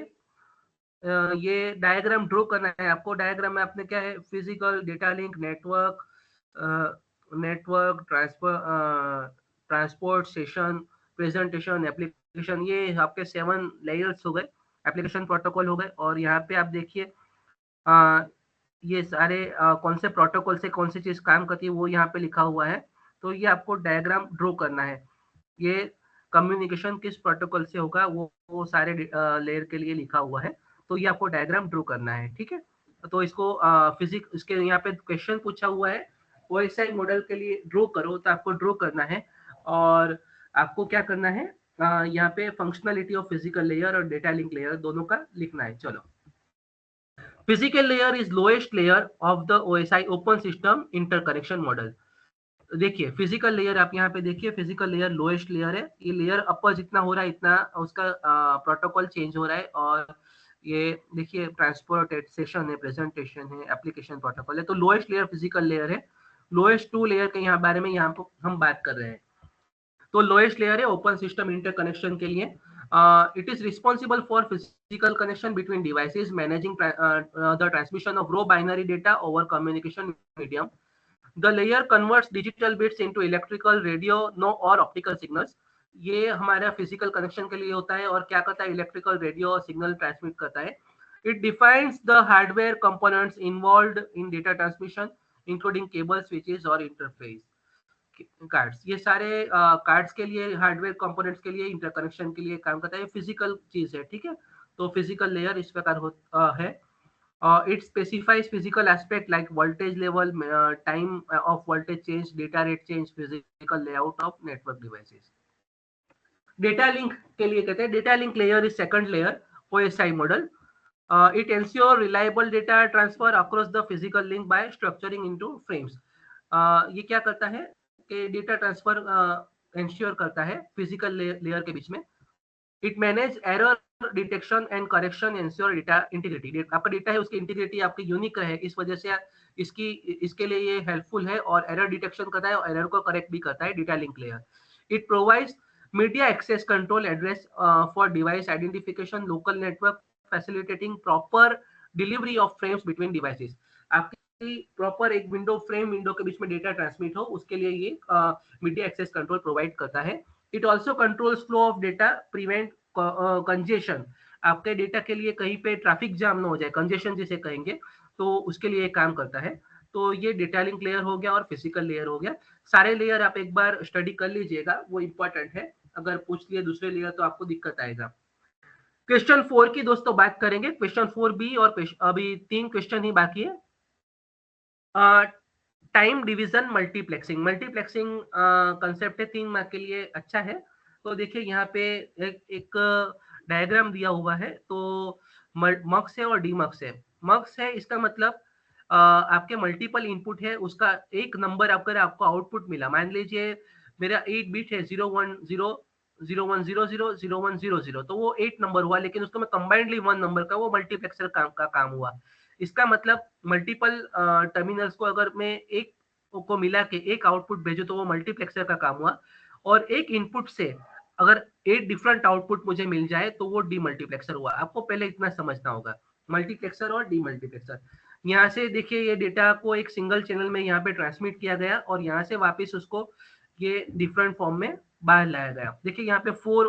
ये डायग्राम ड्रॉ करना है आपको। डायग्राम में आपने क्या है, physical, data link, network, network transfer, transport, session, presentation, application, ये आपके 7 लेयर्स हो गए, एप्लीकेशन प्रोटोकॉल हो गए। और यहाँ पे आप देखिए ये सारे कौन से प्रोटोकॉल से कौन सी चीज काम करती है वो यहाँ पे लिखा हुआ है। तो ये आपको डायग्राम ड्रॉ करना है। ये कम्युनिकेशन किस प्रोटोकॉल से होगा वो सारे लेयर के लिए लिखा हुआ है। तो ये आपको डायग्राम ड्रॉ करना है, ठीक है। तो इसको फिजिक्स, इसके यहाँ पे क्वेश्चन पूछा हुआ है ओएसआई मॉडल के लिए ड्रॉ करो, तो आपको ड्रॉ करना है। और आपको क्या करना है, यहाँ पे फंक्शनलिटी ऑफ फिजिकल लेयर और डेटा लिंक लेयर दोनों का लिखना है। चलो, physical layer is lowest layer of the OSI open system interconnection model. देखिए फिजिकल लेयर, आप यहाँ पे देखिए फिजिकल लेयर लोएस्ट लेयर है। ये लेयर अपर जितना हो रहा है इतना उसका प्रोटोकॉल चेंज हो रहा है। और ये देखिए ट्रांसपोर्ट सेशन है, प्रेजेंटेशन है, एप्लीकेशन प्रोटोकॉल है। तो लोएस्ट लेयर फिजिकल लेयर है। लोएस्ट 2 लेयर के यहाँ बारे में यहाँ पर हम बात कर रहे हैं। तो लोएस्ट लेयर है ओपन सिस्टम इंटरकनेक्शन के लिए। It is responsible for physical connection between devices, managing the transmission of raw binary data over communication medium. The layer converts digital bits into electrical, radio, no और optical signals। ये हमारा physical connection के लिए होता है और क्या करता है, इलेक्ट्रिकल, रेडियो और सिग्नल ट्रांसमिट करता है। It defines the hardware components involved in data transmission including cable, switches और इंटरफेस कार्ड्स। ये सारे कार्ड्स के लिए, हार्डवेयर कंपोनेंट्स के लिए, इंटरकनेक्शन के लिए काम करता है। फिजिकल चीज है, ठीक है। तो फिजिकल लेयर इस प्रकार है। It specifies physical aspect like voltage level, time of voltage change, data rate change, physical layout of network devices। Data link के लिए कहते हैं, data link layer is second layer OSI model. It ensure reliable data transfer across the physical link by structuring into frames। ये क्या करता है कि data transfer ensure करता है फिजिकल लेयर के बीच में। It manage error detection and correction, ensure data integrity. आपका डेटा है उसकी इंटीग्रिटी आपकी यूनिक रहे, इस वजह से इसके लिए ये हेल्पफुल है। और एरर डिटेक्शन करता है और एरर को करेक्ट भी करता है data link layer. It provides media access control address for device identification, local network, facilitating proper delivery of frames between devices. आपकी प्रॉपर एक विंडो के बीच में डेटा ट्रांसमिट हो, उसके लिए ये मीडिया एक्सेस कंट्रोल प्रोवाइड करता है। It also controls flow of data, prevent congestion. आपके डेटा के लिए कहीं पे ट्रैफिक जाम ना हो जाए, कंजेशन जिसे कहेंगे, तो उसके लिए काम करता है। तो ये डेटा लिंक लेयर हो गया और फिजिकल लेयर हो गया। सारे लेयर आप एक बार स्टडी कर लीजिएगा, वो इंपॉर्टेंट है। अगर पूछ लिए दूसरे लेयर तो आपको दिक्कत आएगा। क्वेश्चन 4 की दोस्तों बात करेंगे। क्वेश्चन 4B और अभी 3 क्वेश्चन ही बाकी है। Time division multiplexing. Multiplexing concept है, 3 मार्क के लिए अच्छा है। तो देखिए यहाँ पे एक डायग्राम दिया हुआ है। तो मक्स है और डीमक्स है। मक्स है इसका मतलब आपके मल्टीपल इनपुट है, उसका एक नंबर अगर आपको आउटपुट मिला, मान लीजिए मेरा 8 बिट है 01001000100, तो वो 8 नंबर हुआ, लेकिन उसको मैं कंबाइंडली 1 नंबर का, वो मल्टीप्लेक्सर का काम हुआ। इसका मतलब मल्टीपल टर्मिनल्स को अगर मैं एक को मिला के एक आउटपुट भेजूं तो वो मल्टीप्लेक्सर का काम हुआ। और एक इनपुट से अगर 8 डिफरेंट आउटपुट मुझे मिल जाए तो वो डीमल्टीप्लेक्सर हुआ। आपको पहले इतना समझना होगा, मल्टीप्लेक्सर और डीमल्टीप्लेक्सर। यहाँ से देखिए ये डेटा को एक सिंगल चैनल में यहाँ पे ट्रांसमिट किया गया और यहाँ से वापस उसको ये डिफरेंट फॉर्म में बाहर लाया गया। देखिए यहाँ पे 4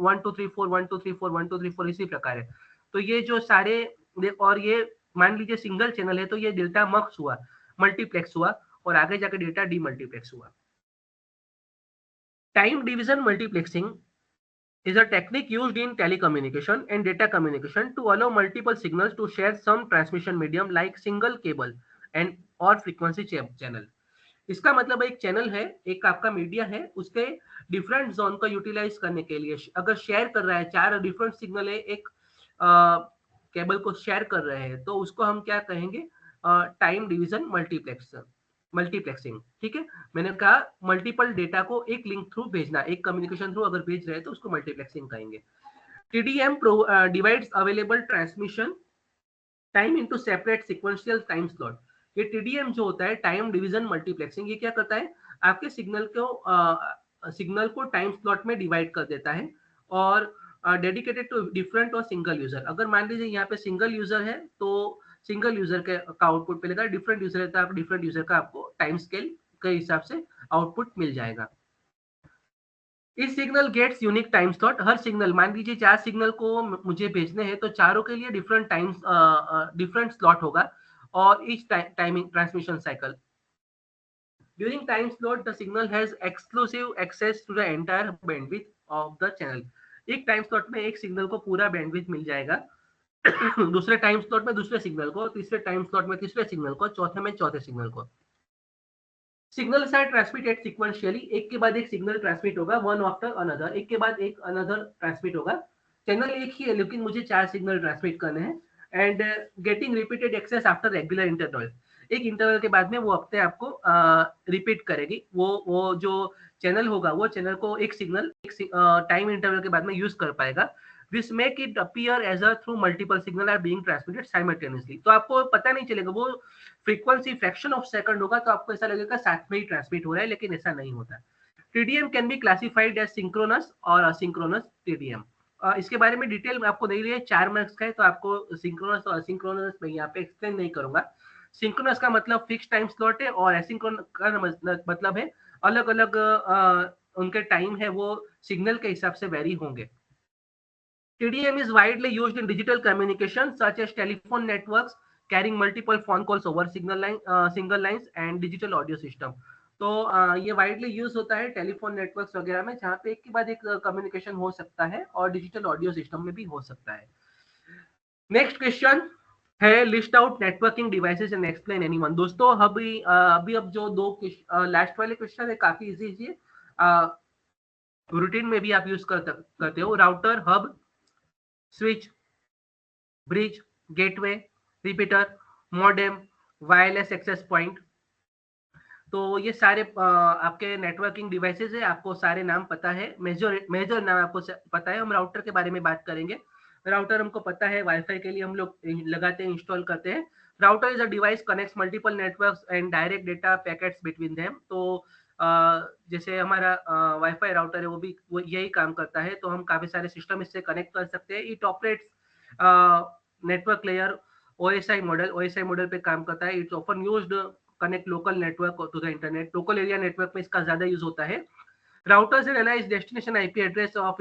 1 2 3 4 1 2 3 4 1 2 3 4 इसी प्रकार है। तो ये जो सारे, और ये मान लीजिए सिंगल चैनल है तो ये डेल्टा मक्स हुआ, मल्टीप्लेक्स हुआ, और आगे जाके डेटा डीमल्टीप्लेक्स हुआ। Time division multiplexing is a technique used in telecommunication and data communication to allow multiple signals to share some transmission medium like single cable and or frequency channel. इसका मतलब एक channel है, एक आपका मीडिया है, उसके different zone को utilise करने के लिए अगर शेयर कर रहा है, चार डिफरेंट सिग्नल है एक केबल को शेयर कर रहे हैं, तो उसको हम क्या कहेंगे, टाइम डिवीजन मल्टीप्लेक्सिंग। ठीक है, मैंने कहा मल्टीपल डेटा को एक लिंक थ्रू भेजना, एक कम्युनिकेशन थ्रू अगर भेज रहे हैं तो उसको मल्टीप्लेक्सिंग कहेंगे। TDM divides available transmission time into separate sequential time slot. ये टीडीएम जो होता है, टाइम डिवीजन मल्टीप्लेक्सिंग, ये क्या करता है, आपके सिग्नल को टाइम स्लॉट में डिवाइड कर देता है और डेडिकेटेड टू डिफरेंट और सिंगल यूजर। अगर मान लीजिए यहाँ पे सिंगल यूजर है तो सिंगल यूजर का आउटपुट मिलेगा, डिफरेंट यूजर है तो आप डिफरेंट यूजर का आपको टाइम स्केल के हिसाब से आउटपुट मिल जाएगा। इस signal gets unique time slot. हर सिग्नल, मान लीजिए 4 सिग्नल को मुझे भेजने हैं तो चारों के लिए डिफरेंट स्लॉट होगा और each timing transmission cycle. During time slot, the signal has exclusive access to the entire bandwidth of the channel. एक टाइम स्लॉट में एक सिग्नल को पूरा बैंडविड्थ मिल जाएगा, दूसरे टाइम स्लॉट में दूसरे सिग्नल को, तीसरे टाइम स्लॉट में तीसरे सिग्नल को, चौथे में चौथे सिग्नल को। सिग्नल्स आर ट्रांसमिटेड सिक्वेंशियली, एक के बाद एक सिग्नल ट्रांसमिट होगा, वन आफ्टर अनदर, एक के बाद एक अनदर ट्रांसमिट होगा। चैनल एक ही है लेकिन मुझे 4 सिग्नल ट्रांसमिट करने हैं and getting repeated access after regular interval. एक इंटरवल के बाद में वो अपने आप को रिपीट करेगी, वो जो चैनल होगा वो चैनल को एक सिग्नल एक टाइम इंटरवल के बाद में यूज कर पाएगा। This make it appear as a through multiple signal are being transmitted simultaneously. तो आपको पता नहीं चलेगा, वो फ्रीक्वेंसी फ्रैक्शन ऑफ सेकंड होगा तो आपको ऐसा लगेगा साथ में ही ट्रांसमिट हो रहा है, लेकिन ऐसा नहीं होता। TDM can be classified as synchronous और असिंक्रोनस टीडीएम। इसके बारे में डिटेल आपको नहीं रही है, 4 मार्क्स का है तो आपको सिंक्रोनस और असिंक्रोनस मैं यहाँ पे एक्सप्लेन नहीं करूंगा। सिंक्रोनस का मतलब फिक्स टाइम स्लॉट है और एसिंक्रोनस का मतलब है अलग अलग उनके टाइम है वो सिग्नल के हिसाब से वेरी होंगे। TDM is widely used in digital communication such as telephone networks carrying multiple phone calls over single lines and digital audio system. तो ये वाइडली यूज होता है टेलीफोन नेटवर्क्स वगैरह में जहाँ पे एक के बाद एक कम्युनिकेशन हो सकता है और डिजिटल ऑडियो सिस्टम में भी हो सकता है। नेक्स्ट क्वेश्चन है list out networking devices and explain anyone. दोस्तों अभी अब जो दो लास्ट वाले क्वेश्चन है काफी इजी है, रूटीन में भी आप यूज करते हो। Router, hub, switch, bridge, gateway, repeater, modem, wireless access point, तो ये सारे आपके नेटवर्किंग डिवाइसेस है, आपको सारे नाम पता है, मेजर नाम आपको पता है। हम राउटर के बारे में बात करेंगे। राउटर हमको पता है, वाईफाई के लिए हम लोग लगाते हैं, इंस्टॉल करते हैं। Router is a device connects multiple networks and direct data packets between them. तो जैसे हमारा वाईफाई राउटर है वो यही काम करता है, तो हम काफी सारे सिस्टम इससे कनेक्ट कर सकते हैं। It operates network layer OSI model पे काम करता है। It's often used connect local network to the internet. Local area network में इसका ज्यादा यूज होता है। Routers analyze destination IP address of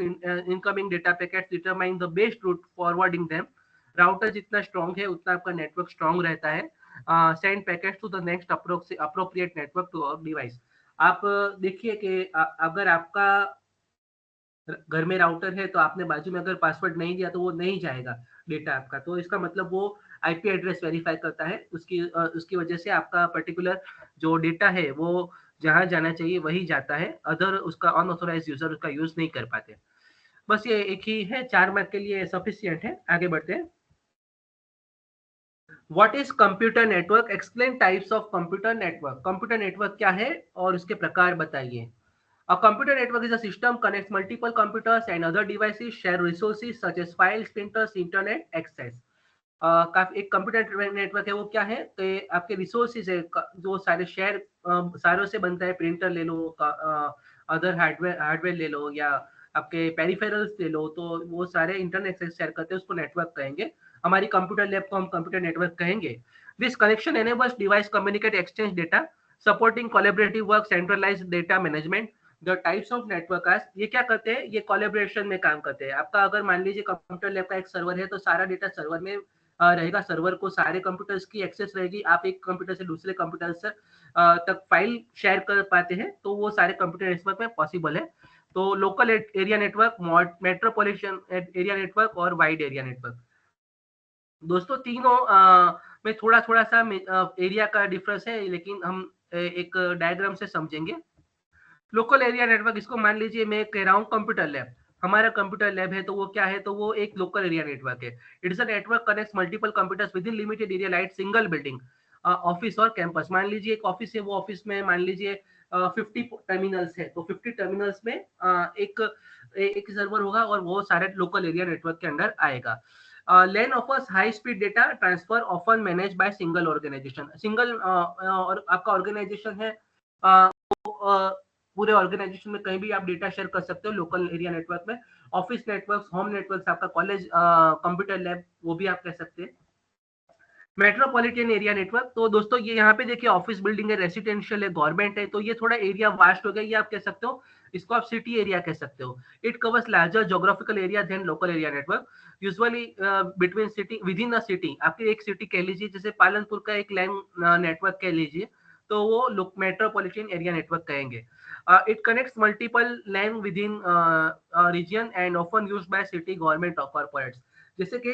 incoming data packets, determine the best route forwarding them. Router जितना स्ट्रॉन्ग है उतना आपका नेटवर्क स्ट्रॉन्ग रहता है। Send packets to the next appropriate network to our device. आप देखिए कि अगर आपका घर में राउटर है तो आपने बाजू में अगर पासवर्ड नहीं दिया तो वो नहीं जाएगा डेटा आपका, तो इसका मतलब वो आईपी एड्रेस वेरीफाई करता है, उसकी वजह से आपका पर्टिकुलर जो डेटा है वो जहां जाना चाहिए वही जाता है, अदर उसका अनऑथोराइज यूजर उसका यूज नहीं कर पाते। बस ये एक ही है, 4 मार्क के लिए सफिशिएंट है। आगे बढ़ते हैं। What is computer network? Explain types of computer network. Computer network क्या है और उसके प्रकार बताइए। A computer network is a system connects multiple computers and other devices, share resources such as files, printers, internet access. एक computer network है वो क्या है, तो आपके रिसोर्सेज है जो सारे शेयर सारों से बनता है। प्रिंटर ले लो, अदर हार्डवेयर ले लो या आपके पेरिफेरल्स ले लो, तो वो सारे इंटरनेट से शेयर करते हैं, उसको नेटवर्क कहेंगे। हमारी कंप्यूटर लैब को हम कंप्यूटर नेटवर्क कहेंगे। This connection enables device communicate exchange data supporting collaborative work centralised data management. The types of network, ये क्या करते हैं, ये कोलैबोरेशन में काम करते हैं। आपका अगर मान लीजिए कंप्यूटर लैब का एक सर्वर है तो सारा डेटा सर्वर में रहेगा, सर्वर को सारे कंप्यूटर्स की एक्सेस रहेगी। आप एक कंप्यूटर से दूसरे कंप्यूटर से तक फाइल शेयर कर पाते हैं, तो वो सारे कंप्यूटर नेटवर्क में पॉसिबल है। तो local area network, metropolitan area network और वाइड एरिया नेटवर्क। दोस्तों तीनों में थोड़ा-थोड़ा सा एरिया का डिफरेंस है, लेकिन हम एक डायग्राम से समझेंगे। लोकल एरिया नेटवर्क, इसको मान लीजिए मैं कह रहा हूँ कंप्यूटर लैब। हमारा कंप्यूटर लैब है तो वो क्या है, तो वो एक लोकल एरिया नेटवर्क है। It is a network connects multiple computers with in limited area like single building, office और कैंपस। मान लीजिए एक ऑफिस है, वो ऑफिस में मान लीजिए 50 टर्मिनल्स है, तो 50 टर्मिनल्स में एक सर्वर होगा और वो सारे लोकल एरिया नेटवर्क के अंडर आएगा। LAN offers high speed data transfer often managed by single organization। Single और आपका ऑर्गेनाइजेशन है, पूरे ऑर्गेनाइजेशन में कहीं भी आप डेटा शेयर कर सकते हो लोकल एरिया नेटवर्क में। ऑफिस नेटवर्क, होम नेटवर्क, आपका कॉलेज कंप्यूटर लैब, वो भी आप कह सकते हैं। मेट्रोपॉलिटन एरिया नेटवर्क, तो दोस्तों ये यहाँ पे देखिए ऑफिस बिल्डिंग है, रेसिडेंशियल है, गवर्नमेंट है, तो ये थोड़ा एरिया वास्ट हो गया, ये आप कह सकते हो, इसको आप सिटी एरिया कह सकते हो। It covers larger geographical area than local area network, usually between city, within a city. आपकी एक सिटी कह लीजिए, जैसे पालनपुर का एक लैन नेटवर्क कह लीजिए, तो वो मेट्रोपॉलिटन एरिया नेटवर्क कहेंगे। It connects multiple LAN within region and often used by city government और कॉर्पोरेट्स। जैसे कि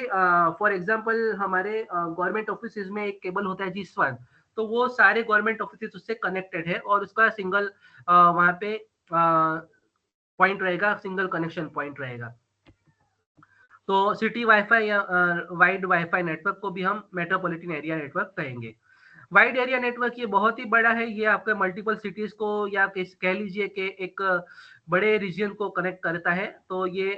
फॉर एग्जांपल हमारे गवर्नमेंट ऑफिस में एक केबल होता है G1, तो वो सारे गवर्नमेंट ऑफिस उससे कनेक्टेड है और उसका सिंगल वहाँ पे पॉइंट रहेगा, सिंगल कनेक्शन पॉइंट रहेगा। तो सिटी वाईफाई या वाइड वाईफाई नेटवर्क को भी हम मेट्रोपॉलिटन एरिया नेटवर्क कहेंगे। वाइड एरिया नेटवर्क ये बहुत ही बड़ा है, ये आपके मल्टीपल सिटीज को या कह लीजिए कि एक बड़े रीजन को कनेक्ट करता है, तो ये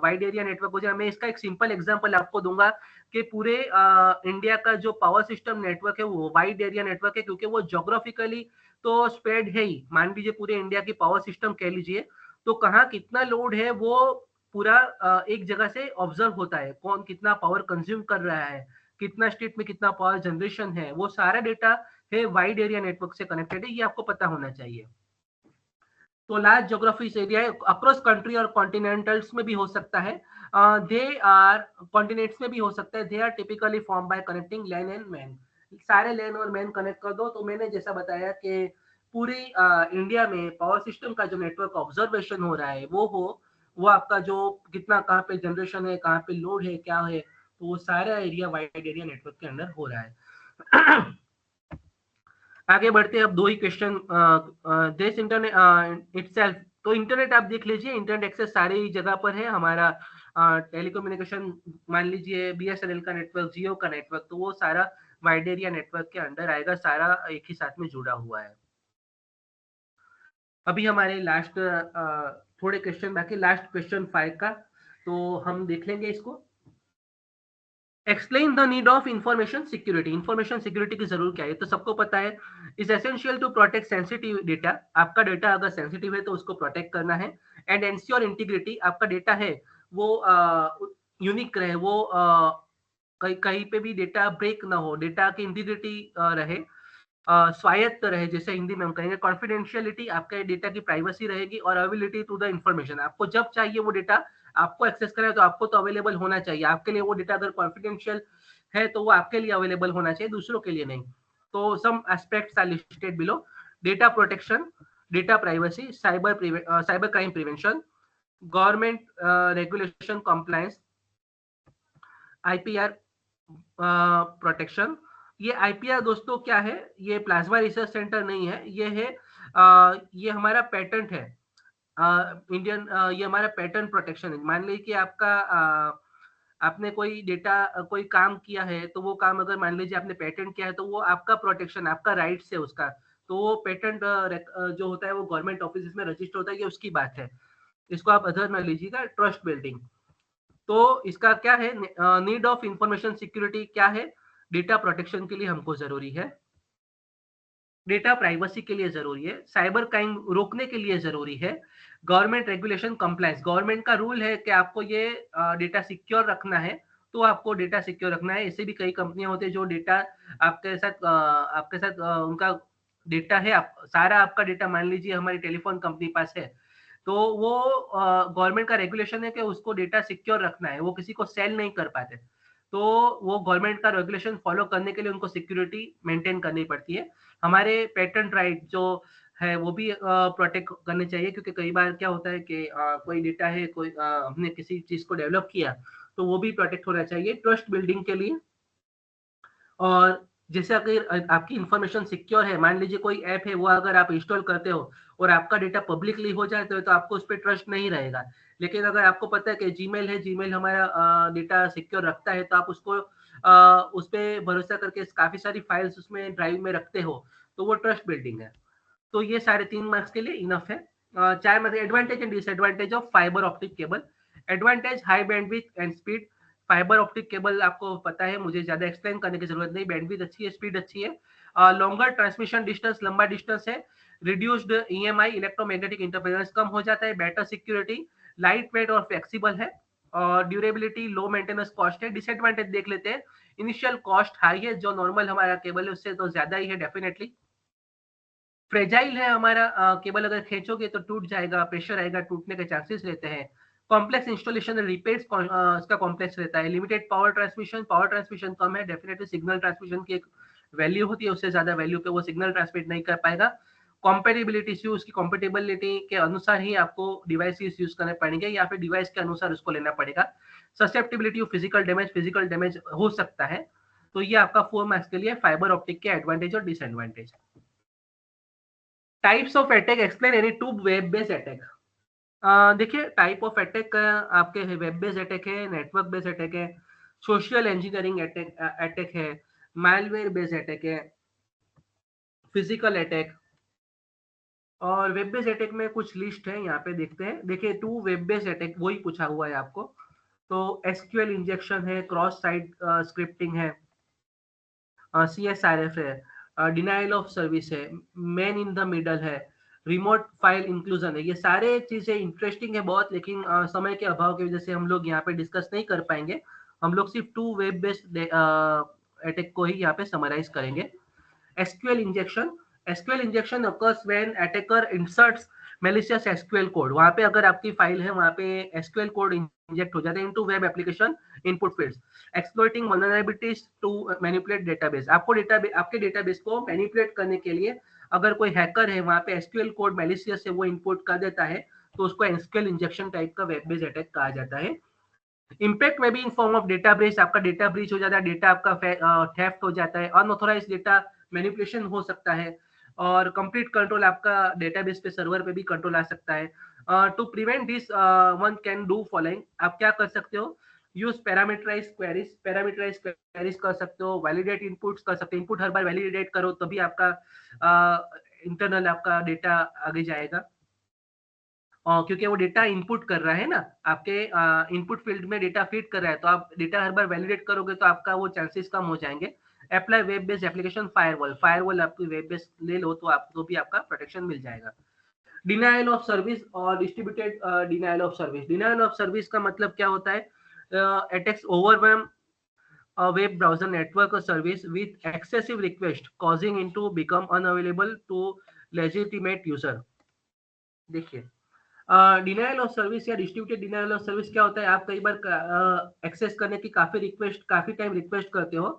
वाइड एरिया नेटवर्क हो जाए। मैं इसका एक सिंपल एग्जांपल आपको दूंगा कि पूरे इंडिया का जो पावर सिस्टम नेटवर्क है वो वाइड एरिया नेटवर्क है, क्योंकि वो ज्योग्राफिकली तो स्प्रेड है ही। मान लीजिए पूरे इंडिया की पावर सिस्टम कह लीजिए, तो कहाँ कितना लोड है वो पूरा एक जगह से ऑब्जर्व होता है, कौन कितना पावर कंज्यूम कर रहा है, कितना स्टेट में कितना पावर जनरेशन है, वो सारा डेटा है वाइड एरिया नेटवर्क से कनेक्टेड है, ये आपको पता होना चाहिए। तो large geography area across country और कॉन्टिनेंटल्स में भी हो सकता है, दे आर कॉन्टिनेंट्स में भी हो सकता है। They are typically form by connecting LAN and MAN. सारे लैन और मैन कनेक्ट कर दो, तो मैंने जैसा बताया कि पूरी इंडिया में पावर सिस्टम का जो नेटवर्क ऑब्जर्वेशन हो रहा है वो आपका जो कितना कहाँ पे जनरेशन है, कहाँ पे लोड है, क्या है, तो वो सारा एरिया वाइड एरिया नेटवर्क के अंदर हो रहा है। आगे बढ़ते हैं, अब दो ही क्वेश्चन। दिस इंटरनेट इटसेल्फ, तो इंटरनेट आप देख लीजिए, इंटरनेट एक्सेस सारी जगह पर है हमारा। टेलीकम्युनिकेशन मान लीजिए BSNL का नेटवर्क, जियो का नेटवर्क, तो वो सारा वाइड एरिया नेटवर्क के अंडर आएगा, सारा एक ही साथ में जुड़ा हुआ है। अभी हमारे लास्ट थोड़े क्वेश्चन बाकी, लास्ट क्वेश्चन 5 का, तो हम देख लेंगे इसको। Explain the need of information security. Information security की जरूरत क्या है, तो सबको पता है, is essential to protect sensitive data. आपका डेटा अगर सेंसिटिव है तो उसको प्रोटेक्ट करना है। एंड एंश्योर इंटीग्रिटी, आपका डेटा है वो यूनिक रहे, वो कहीं कहीं पे भी डेटा ब्रेक ना हो, डेटा की इंटीग्रिटी रहे, स्वायत्त रहे, जैसे हिंदी में हम कहेंगे। कॉन्फिडेंशियलिटी, आपके डेटा की प्राइवेसी रहेगी। और अवेलेबिलिटी टू द इंफॉर्मेशन, आपको जब चाहिए वो डेटा आपको एक्सेस करें तो आपको तो अवेलेबल होना चाहिए। आपके लिए वो डेटा अगर कॉन्फिडेंशियल है तो वो आपके लिए अवेलेबल होना चाहिए, दूसरों के लिए नहीं। तो some aspects are listed below. Data protection, data privacy, cyber crime prevention, government regulation compliance, IPR protection. ये आईपीआर दोस्तों क्या है, ये प्लाज्मा रिसर्च सेंटर नहीं है, ये है ये हमारा पेटेंट है, इंडियन, ये हमारा पैटर्न प्रोटेक्शन है। मान लीजिए कि आपका आपने कोई डेटा कोई काम किया है, तो वो काम अगर मान लीजिए आपने पेटेंट किया है, तो वो आपका प्रोटेक्शन, आपका राइट्स है उसका। तो वो पेटेंट जो होता है वो गवर्नमेंट ऑफिस में रजिस्टर होता है, ये उसकी बात है। इसको आप अदर न लीजिएगा। ट्रस्ट बिल्डिंग, तो इसका क्या है, नीड ऑफ इंफॉर्मेशन सिक्योरिटी क्या है, डेटा प्रोटेक्शन के लिए हमको जरूरी है, डेटा प्राइवेसी के लिए जरूरी है, साइबर क्राइम रोकने के लिए जरूरी है, गवर्नमेंट रेगुलेशन कंप्लायंस, गवर्नमेंट का रूल है कि आपको ये डेटा सिक्योर रखना है, तो आपको डेटा सिक्योर रखना है। ऐसे भी कई कंपनियां होती है जो डेटा आपके साथ उनका डेटा है, सारा आपका डेटा मान लीजिए हमारी टेलीफोन कंपनी पास है, तो वो गवर्नमेंट का रेगुलेशन है कि उसको डेटा सिक्योर रखना है, वो किसी को सेल नहीं कर पाते। तो वो गवर्नमेंट का रेगुलेशन फॉलो करने के लिए उनको सिक्योरिटी मेंटेन करनी पड़ती है। हमारे पेटेंट राइट जो है वो भी प्रोटेक्ट करने चाहिए, क्योंकि कई बार क्या होता है कि कोई डेटा है, कोई हमने किसी चीज़ को डेवलप किया, तो वो भी प्रोटेक्ट होना चाहिए ट्रस्ट बिल्डिंग के लिए। और जैसे अगर आपकी इन्फॉर्मेशन सिक्योर है, मान लीजिए कोई ऐप है, वो अगर आप इंस्टॉल करते हो और आपका डेटा पब्लिकली हो जाता है, तो आपको उस पे ट्रस्ट नहीं रहेगा। लेकिन अगर आपको पता है कि जीमेल है, जीमेल हमारा डेटा सिक्योर रखता है, तो आप उसको उस पे भरोसा करके काफ़ी सारी फाइल्स उसमें ड्राइव में रखते हो, तो वो ट्रस्ट बिल्डिंग है। तो ये साढ़े 3 मार्क्स के लिए इनफ है। 4 marks advantage and disadvantage of fibre optic cable. Advantage high bandwidth and speed. Fibre optic cable आपको पता है, मुझे ज्यादा एक्सप्लेन करने की जरूरत नहीं, बैंडविड्थ अच्छी है, स्पीड अच्छी है। लॉन्गर ट्रांसमिशन डिस्टेंस, लंबा डिस्टेंस है। रिड्यूस्ड ईएमआई, इलेक्ट्रोमैग्नेटिक इंटरफेरेंस कम हो जाता है। बेटर सिक्योरिटी, लाइट वेट और फ्लेक्सिबल है। और ड्यूरेबिलिटी, लो मेंटेनेंस कॉस्ट है। डिसएडवांटेज देख लेते हैं। इनिशियल कॉस्ट हाई है, जो नॉर्मल हमारा केबल है उससे तो ज्यादा ही है डेफिनेटली। फ्रेजाइल है हमारा, केबल अगर खींचोगे तो टूट जाएगा, प्रेशर आएगा, टूटने के चांसेस रहते हैं। कॉम्प्लेक्स इंस्टॉलेशन रिपेयर्स इसका कॉम्प्लेक्स रहता है। लिमिटेड पावर ट्रांसमिशन कम है, डेफिनेटली सिग्नल ट्रांसमिशन की एक वैल्यू होती है, उससे ज्यादा वैल्यू पे वो सिग्नल ट्रांसमिट नहीं कर पाएगा। कॉम्पेटेबिलिटी इश्यू, उसकी कॉम्पेटेबिलिटी के अनुसार ही आपको डिवाइस यूज करने पड़ेंगे, या फिर डिवाइस के अनुसार उसको लेना पड़ेगा। ससेप्टिबिलिटी ऑफ फिजिकल डैमेज हो सकता है। तो ये आपका 4 मार्क्स के लिए फाइबर ऑप्टिक के एडवांटेज और disadvantage. Types of attack, explain any two web based attack. देखिए, टाइप ऑफ अटैक आपके वेब बेस्ड अटैक है, नेटवर्क बेस्ड अटैक है, सोशल इंजीनियरिंग अटैक है, मालवेयर बेस्ड अटैक है, फिजिकल अटैक। और वेब बेस्ड अटैक में कुछ लिस्ट है, यहाँ पे देखते हैं। देखिए, टू वेब बेस्ड अटैक वही पूछा हुआ है आपको। तो एसक्यूएल इंजेक्शन है, क्रॉस साइट स्क्रिप्टिंग है, CSRF है, डिनाइल ऑफ सर्विस है, मैन इन द मिडल है, रिमोट फाइल इंक्लूजन है। ये सारे चीजें इंटरेस्टिंग है बहुत, लेकिन समय के अभाव की वजह से हम लोग यहाँ पे डिस्कस नहीं कर पाएंगे। हम लोग सिर्फ टू वेब बेस्ड अटैक को ही यहाँ पे समराइज करेंगे। SQL injection, SQL injection occurs when attacker inserts malicious SQL code. वहां पे अगर आपकी फाइल है, वहां पे SQL कोड इंजेक्ट हो जाते हैं into web application input fields, exploiting vulnerabilities to manipulate database. आपको डेटाबेस, आपके डेटाबेस को मैनिपुलेट करने के लिए अगर कोई हैकर है, वहां पे SQL कोड मैलिशियस है, वो इनपुट कर देता है, तो उसको एसक्यूएल इंजेक्शन टाइप का वेब बेस्ड अटैक कहा जाता है। इम्पैक्ट में भी in form of data breach, आपका डेटा ब्रीच हो जाता है, डेटा आपका थेफ्ट हो जाता है, अनऑथोराइज डेटा मैनिपुलेशन हो सकता है, और कंप्लीट कंट्रोल आपका डेटाबेस पे, सर्वर पे भी कंट्रोल आ सकता है। To prevent this one can do following, आप क्या कर सकते हो? Use parameterize queries, parameterize queries कर सकते हो, वैलिडेट इनपुट्स कर सकते हो, इनपुट हर बार वैलिडेट करो तभी आपका इंटरनल आपका डेटा आगे जाएगा। क्योंकि वो डेटा इनपुट कर रहा है ना, आपके इनपुट फील्ड में डेटा फीड कर रहा है, तो आप डेटा हर बार वैलिडेट करोगे तो आपका वो चांसेस कम हो जाएंगे। Apply web based application firewall, firewall आपकी वेब बेस्ड ले लो तो आपको भी आपका प्रोटेक्शन मिल जाएगा। डिनायल ऑफ सर्विस और distributed denial of service. Denial of service का मतलब क्या होता है? Attacks overwhelm a web browser network or service with excessive request causing it to become unavailable to legitimate user। देखिए, डिनायल ऑफ सर्विस या distributed denial of service क्या होता है? आप कई बार एक्सेस करने की काफी टाइम रिक्वेस्ट करते हो,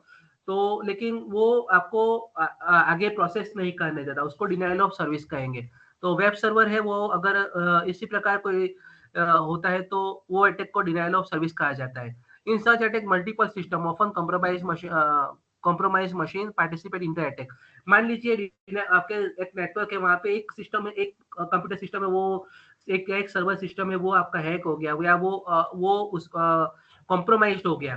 तो लेकिन वो आपको आगे प्रोसेस नहीं करने देता, उसको डिनायल ऑफ सर्विस कहेंगे। तो वेब सर्वर है, वो अगर इसी प्रकार कोई होता है, तो वो अटैक को डिनायल ऑफ सर्विस कहा जाता है। In such attack multiple system often compromise machine participate in the attack. मान लीजिए आपके एक नेटवर्क है, वहां पे एक सिस्टम है, एक कंप्यूटर सिस्टम है, वो एक सर्वर सिस्टम है, वो आपका हैक हो गया, या वो उस कॉम्प्रोमाइज हो गया,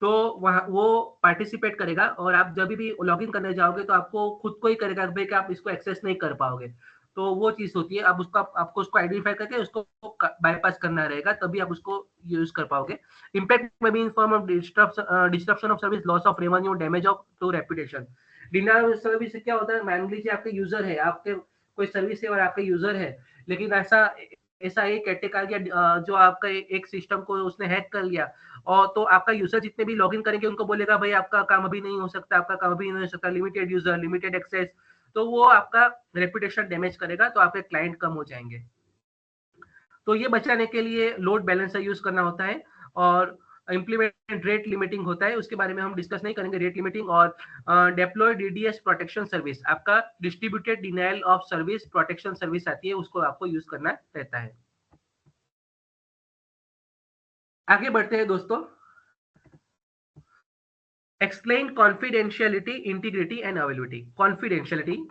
तो वहाँ वो पार्टिसिपेट करेगा, और आप जब भी लॉगिन करने जाओगे तो आपको खुद को ही करेगा भाई कि आप इसको एक्सेस नहीं कर पाओगे। तो वो चीज होती है, अब उसका आपको उसको आइडेंटिफाई करके उसको बाईपास करना रहेगा, तभी आप उसको यूज कर पाओगे। इम्पैक्ट में भी in form of disruption of service, loss of revenue, damage of to reputation. Denial service से क्या होता है? मान लीजिए आपके यूजर है, आपके कोई सर्विस है और आपके यूजर है, लेकिन ऐसा ऐसा एक अटैक आ गया जो आपका एक सिस्टम को उसने हैक कर लिया, और तो आपका यूजर जितने भी लॉगिन करेंगे उनको बोलेगा भाई आपका काम अभी नहीं हो सकता, आपका काम अभी नहीं हो सकता, लिमिटेड यूजर, लिमिटेड एक्सेस। तो वो आपका रेपुटेशन डैमेज करेगा, तो आपके क्लाइंट कम हो जाएंगे। तो ये बचाने के लिए लोड बैलेंसर यूज करना होता है। और इम्प्लीमेंट रेट लिमिटिंग होता है, उसके बारे में हम डिस्कस नहीं करेंगे, रेट लिमिटिंग। और डेप्लॉय डीडीएस प्रोटेक्शन सर्विस, आपका distributed denial of service protection service आती है, उसको आपको यूज करना रहता है। आगे बढ़ते हैं दोस्तों। Explain confidentiality, integrity and availability. Confidentiality,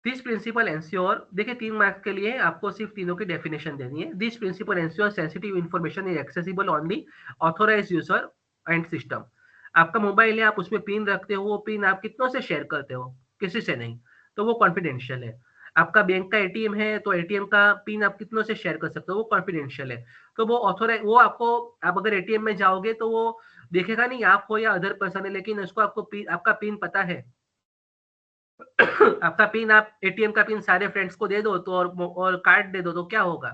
this principle ensure, देखिए 3 मार्क्स के लिए आपको सिर्फ तीनों की डेफिनेशन देनी है। This principle ensure sensitive information is accessible only authorize user and system. आपका मोबाइल है, आप उसमें पिन रखते हो, वो पिन आप कितनों से शेयर करते हो, किसी से नहीं, तो वो कॉन्फिडेंशियल है। आपका बैंक का एटीएम है, तो एटीएम का पिन आप कितनों से शेयर कर सकते हो, वो कॉन्फिडेंशियल है। तो वो ऑथोराइज, वो आपको, आप अगर एटीएम में जाओगे तो वो देखेगा नहीं आप हो या अदर पर्सन है, लेकिन उसको आपको आपका पिन पता है। आपका पिन, आप एटीएम का पिन सारे फ्रेंड्स को दे दो तो, और कार्ड दे दो तो क्या होगा।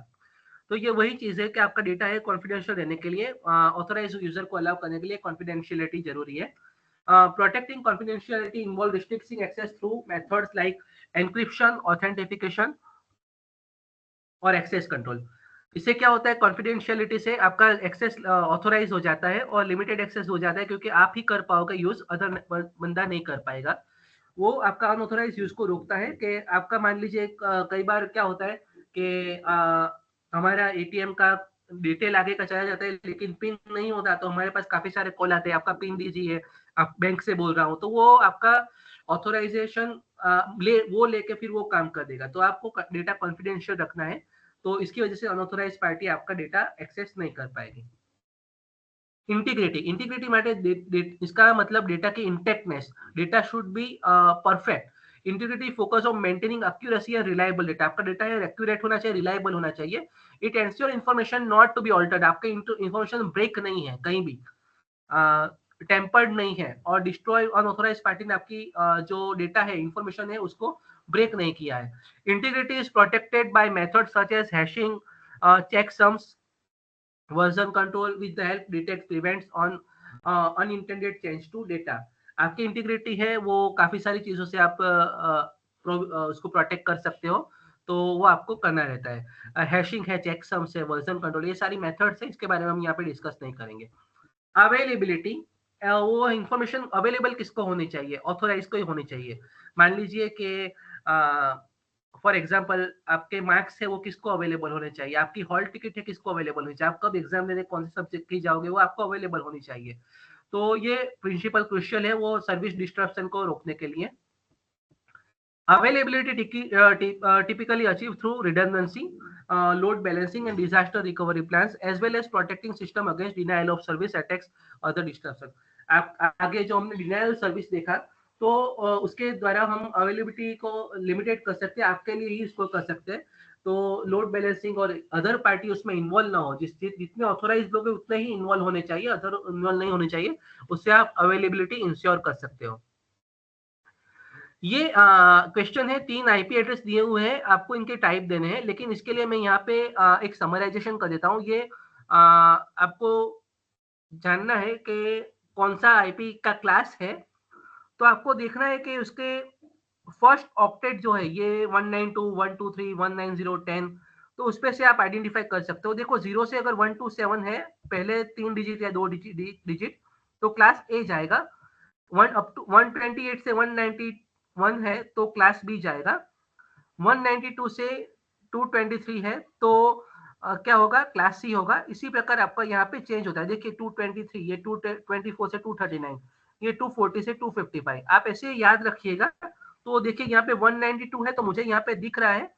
तो ये वही चीज है कि आपका डेटा है कॉन्फिडेंशियल रहने के लिए, ऑथोराइज यूजर को अलाउ करने के लिए कॉन्फिडेंशियलिटी जरूरी है। Protecting confidentiality involve restricting access through methods like encryption, authentication और एक्सेस कंट्रोल। इससे क्या होता है, कॉन्फिडेंशियलिटी से आपका एक्सेस ऑथोराइज हो जाता है और लिमिटेड एक्सेस हो जाता है, क्योंकि आप ही कर पाओगे यूज, अदर बंदा नहीं कर पाएगा। वो आपका अनऑथोराइज यूज को रोकता है। कि आपका मान लीजिए कई बार क्या होता है कि हमारा एटीएम का डिटेल आगे का चला जाता है, लेकिन पिन नहीं होता, तो हमारे पास काफी सारे कॉल आते हैं, आपका पिन दीजिए, आप बैंक से बोल रहा हूँ, तो वो आपका ऑथोराइजेशन वो लेके फिर वो काम कर देगा। तो आपको डेटा कॉन्फिडेंशियल रखना है, तो इसकी वजह से अनऑथोराइज पार्टी आपका डेटा एक्सेस नहीं कर पाएगी। इंटीग्रिटी, इंटीग्रिटी माटे इसका मतलब डेटा की intactness, data should be perfect. Integrity focus on maintaining accuracy and reliable data, आपका डेटा है एक्यूरेट होना चाहिए, रिलायबल होना चाहिए। It ensure information not to be altered, आपके इन्फॉर्मेशन ब्रेक नहीं है कहीं भी, टेम्पर्ड नहीं है, और डिस्ट्रॉय अनऑथोराइज पार्टी ने आपकी जो डेटा है, इंफॉर्मेशन है, उसको ब्रेक नहीं किया है। Integrity is protected by method such as hashing, checksums, version control with the help detect prevents on unintended change to data। आपकी इंटीग्रिटी है वो काफी सारी चीजों से आप उसको प्रोटेक्ट कर सकते हो, तो वो आपको करना रहता है। हैशिंग है, चेकसम्स है, वर्जन कंट्रोल, ये सारी मेथड्स है, इसके बारे में हम यहाँ पे डिस्कस नहीं करेंगे। अवेलेबिलिटी, वो इंफॉर्मेशन अवेलेबल किसको होनी चाहिए, ऑथोराइज को ही होनी चाहिए। मान लीजिए कि फॉर एग्जाम्पल आपके मार्क्स है वो किसको अवेलेबल होने चाहिए, आपकी हॉल टिकट है किसको अवेलेबल होनी चाहिए, आप कब एग्जाम देने कौन से सब्जेक्ट की जाओगे, वो आपको अवेलेबल होनी चाहिए। तो ये प्रिंसिपल क्रुशियल है वो सर्विस डिस्ट्रप्शन को रोकने के लिए। Availability typically achieved through redundancy, load balancing, and disaster recovery plans, as well as protecting system against denial of service attacks, other disruption। आगे जो हमने डिनायल सर्विस देखा, तो उसके द्वारा हम अवेलेबिलिटी को लिमिटेड कर सकते हैं, आपके लिए ही इसको कर सकते हैं। तो लोड बैलेंसिंग और अदर पार्टी उसमें इन्वॉल्व ना हो, जितने ऑथोराइज लोग हैं उतने ही इन्वॉल्व होने चाहिए, अदर इन्वॉल्व नहीं होने चाहिए, उससे आप अवेलेबिलिटी इंश्योर कर सकते हो। ये क्वेश्चन है, 3 आईपी एड्रेस दिए हुए हैं, आपको इनके टाइप देने हैं, लेकिन इसके लिए मैं यहाँ पे एक समराइजेशन कर देता हूँ। ये आपको जानना है कि कौन सा आईपी का क्लास है, तो आपको देखना है कि उसके फर्स्ट ऑक्टेट जो है ये 192.123.190.10, तो उसपे से आप आइडेंटिफाई कर सकते हो। देखो 0 से अगर 1 to 7 है, पहले 3 डिजिट या 2 डिजिट, तो क्लास ए जाएगा। 1 अप टू 128 से 191 है तो क्लास बी जाएगा। 192 से 223 है तो क्या होगा, क्लास सी होगा। इसी प्रकार आपका यहाँ पे चेंज होता है, देखिए 223, ये 224 से 239, ये 240 से 255, आप ऐसे याद रखिएगा। तो देखिए यहाँ पे 192 है तो मुझे यहाँ पे दिख रहा है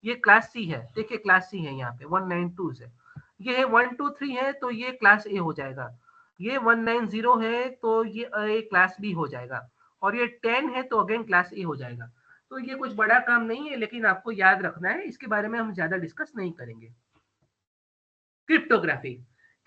ये क्लास सी है, देखिए क्लास सी है यहाँ पे 192 से। ये है 123 है तो ये क्लास ए हो जाएगा। ये 190 है तो ये क्लास बी हो जाएगा, और ये 10 है तो अगेन क्लास ए हो जाएगा। तो ये कुछ बड़ा काम नहीं है, लेकिन आपको याद रखना है, इसके बारे में हम ज्यादा डिस्कस नहीं करेंगे। क्रिप्टोग्राफी,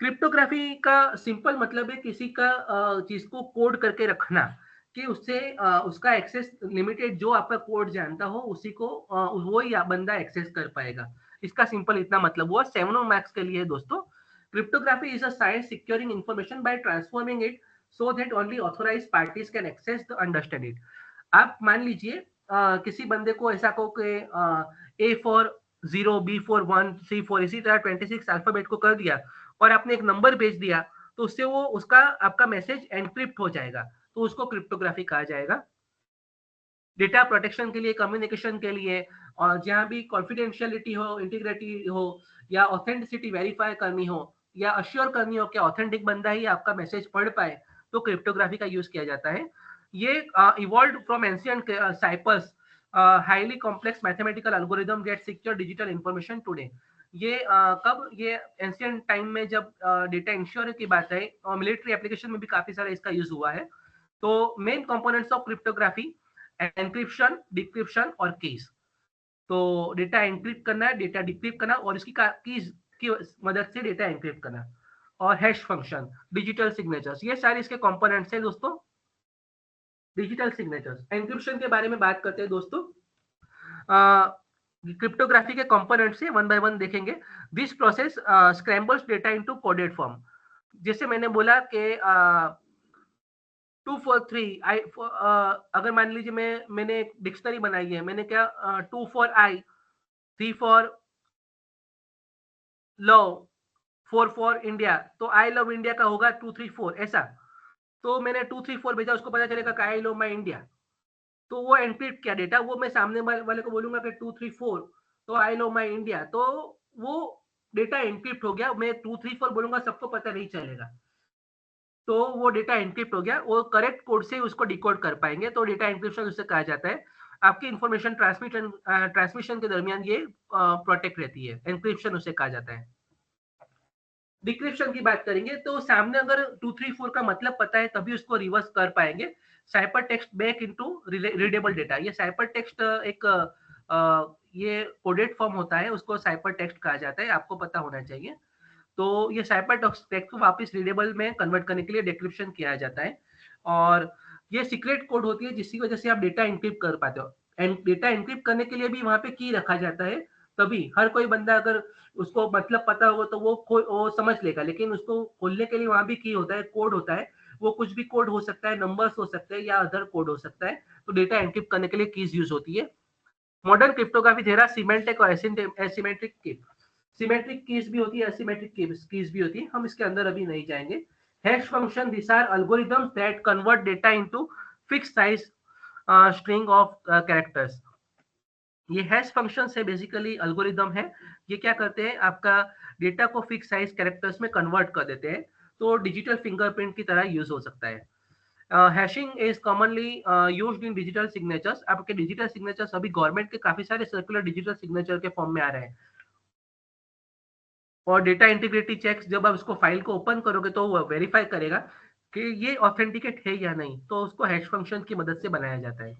क्रिप्टोग्राफी का सिंपल मतलब है किसी का चीज को कोड करके रखना, कि उससे उसका एक्सेस लिमिटेड, जो आपका कोड जानता हो उसी को वो ही बंदा एक्सेस कर पाएगा। इसका सिंपल इतना मतलब हुआ। 7 मार्क्स के लिए दोस्तों, cryptography is a science securing information by transforming it so that only authorized parties can access the understand it. आप मान लीजिए किसी बंदे को ऐसा कहो कि ए फॉर 0B41C4 इसी तरह 26 अल्फाबेट को कर दिया और आपने एक नंबर भेज दिया, तो उससे वो उसका आपका मैसेज एनक्रिप्ट हो जाएगा, तो उसको क्रिप्टोग्राफी कहा जाएगा। डेटा प्रोटेक्शन के लिए, कम्युनिकेशन के लिए, और जहाँ भी कॉन्फिडेंशियलिटी हो, इंटीग्रिटी हो, या ऑथेंटिसिटी वेरीफाई करनी हो, या अश्योर करनी हो कि ऑथेंटिक बंदा ही आपका मैसेज पढ़ पाए, तो क्रिप्टोग्राफी का यूज किया जाता है। ये evolved from ancient ciphers highly complex mathematical algorithm get secure digital information today. ये कब, ये एंशिएंट टाइम में जब डेटा इंश्योर की बात है, और मिलिट्री एप्लीकेशन में भी काफी सारा इसका यूज हुआ है। तो main components of cryptography, encryption, decryption और कीज। तो डेटा एनक्रिप्ट करना है, डेटा डिक्रिप्ट करना, और इसकी कीज की मदद से डेटा एनक्रिप्ट करना, और हैश फंक्शन, डिजिटल सिग्नेचर्स, ये सारे इसके कंपोनेंट्स हैं दोस्तों। डिजिटल सिग्नेचर्स, एनक्रिप्शन के बारे में बात करते हैं दोस्तों। क्रिप्टोग्राफी के कंपोनेंट से वन बाय वन देखेंगे। This process scrambles data into coded form. जैसे मैंने बोला कि 2 4 3 आई, अगर मान लीजिए मैंने एक डिक्शनरी बनाई है, मैंने क्या 2 for I, 3 for love, 4 for India, तो आई लव इंडिया का होगा 2 3 4 ऐसा। तो मैंने 2 3 4 भेजा, उसको पता चलेगा कि आई लव माई इंडिया, तो वो एनक्रिप्ट किया डेटा, वो मैं सामने वाले को बोलूंगा कि 2 3 4, तो आई लव माई इंडिया, तो वो डेटा एनक्रिप्ट हो गया। मैं 2 3 4 बोलूंगा, सबको पता नहीं चलेगा, तो वो डेटा एनक्रिप्ट हो गया, वो करेक्ट कोड से उसको डिकोड कर पाएंगे, तो डेटा एनक्रिप्शन उससे कहा जाता है। आपकी इंफॉर्मेशन ट्रांसमिशन के दरमियान ये प्रोटेक्ट रहती है, एनक्रिप्शन उसे कहा जाता है। डिक्रिप्शन की बात करेंगे, तो सामने अगर 2 3 4 का मतलब पता है तभी उसको रिवर्स कर पाएंगे। Cipher text back into readable data, ये साइपर टेक्स्ट एक ये कोडेड फॉर्म होता है, उसको साइपर टेक्स्ट कहा जाता है, आपको पता होना चाहिए। तो ये साइपर टेक्स्ट को वापस रीडेबल में कन्वर्ट करने के लिए डिक्रिप्शन किया जाता है, और ये सीक्रेट कोड होती है जिसकी वजह से आप डेटा एनक्रिप्ट कर पाते हो। एंड डेटा एनक्रिप्ट करने के लिए भी वहां पे की रखा जाता है, तभी हर कोई बंदा अगर उसको मतलब पता होगा तो वो समझ लेगा, लेकिन उसको खोलने के लिए वहां भी की होता है, कोड होता है। वो कुछ भी कोड हो सकता है, नंबर्स हो सकते हैं, या अदर कोड हो सकता है, तो डेटा एनक्रिप्ट करने के लिए कीज यूज होती है। मॉडर्न क्रिप्टोग्राफी देरा सिमेंटिक और एसिमेट्रिक की, सिमेट्रिक कीज भी होती है, एसिमेट्रिक कीज भी होती है, हम इसके अंदर अभी नहीं जाएंगे। Hash function, this are algorithms that convert data into fixed size string of characters. ये हैश फंक्शन है, बेसिकली एल्गोरिदम है। ये क्या करते हैं, आपका डेटा को फिक्स साइज कैरेक्टर्स में कन्वर्ट कर देते हैं, तो डिजिटल फिंगरप्रिंट की तरह यूज हो सकता है। Hashing is commonly used in digital signatures. आपके डिजिटल सिग्नेचर्स अभी गवर्नमेंट के काफी सारे सर्कुलर डिजिटल सिग्नेचर के फॉर्म में आ रहे हैं, और डेटा इंटीग्रिटी चेक्स, जब आप उसको फाइल को ओपन करोगे तो वो वेरीफाई करेगा कि ये ऑथेंटिकेट है या नहीं, तो उसको हैश फंक्शन की मदद से बनाया जाता है।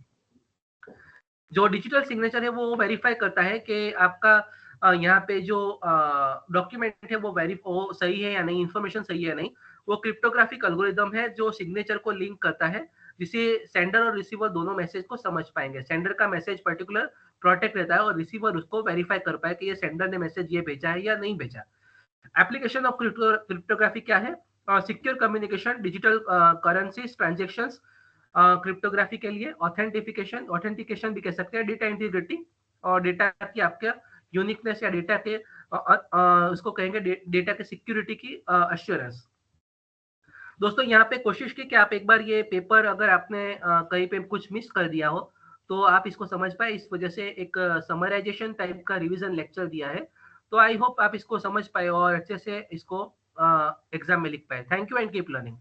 जो डिजिटल सिग्नेचर है वो वेरीफाई करता है कि आपका यहाँ पे जो डॉक्यूमेंट है वो सही है या नहीं, इंफॉर्मेशन सही है या नहीं। वो क्रिप्टोग्राफिक एल्गोरिदम है जो सिग्नेचर को लिंक करता है, जिससे सेंडर और रिसीवर दोनों मैसेज को समझ पाएंगे। सेंडर का मैसेज पर्टिकुलर प्रोटेक्ट रहता है, और रिसीवर उसको वेरीफाई कर पाए कि ये सेंडर ने मैसेज ये भेजा है या नहीं भेजा। एप्लीकेशन ऑफ क्रिप्टोग्राफी क्या है? Secure communication, digital currencies, transactions, cryptography के लिए ऑथेंटिफिकेशन, ऑथेंटिकेशन भी कह सकते हैं, डेटा इंटीग्रिटी, और डेटा की आपके यूनिकनेस या डेटा के उसको कहेंगे डेटा के सिक्योरिटी की अश्योरेंस। दोस्तों यहाँ पे कोशिश की कि आप एक बार ये पेपर, अगर आपने कहीं पे कुछ मिस कर दिया हो तो आप इसको समझ पाए, इस वजह से एक समराइजेशन टाइप का रिवीजन लेक्चर दिया है। तो आई होप आप इसको समझ पाए और अच्छे से इसको एग्जाम में लिख पाए। Thank you and keep learning.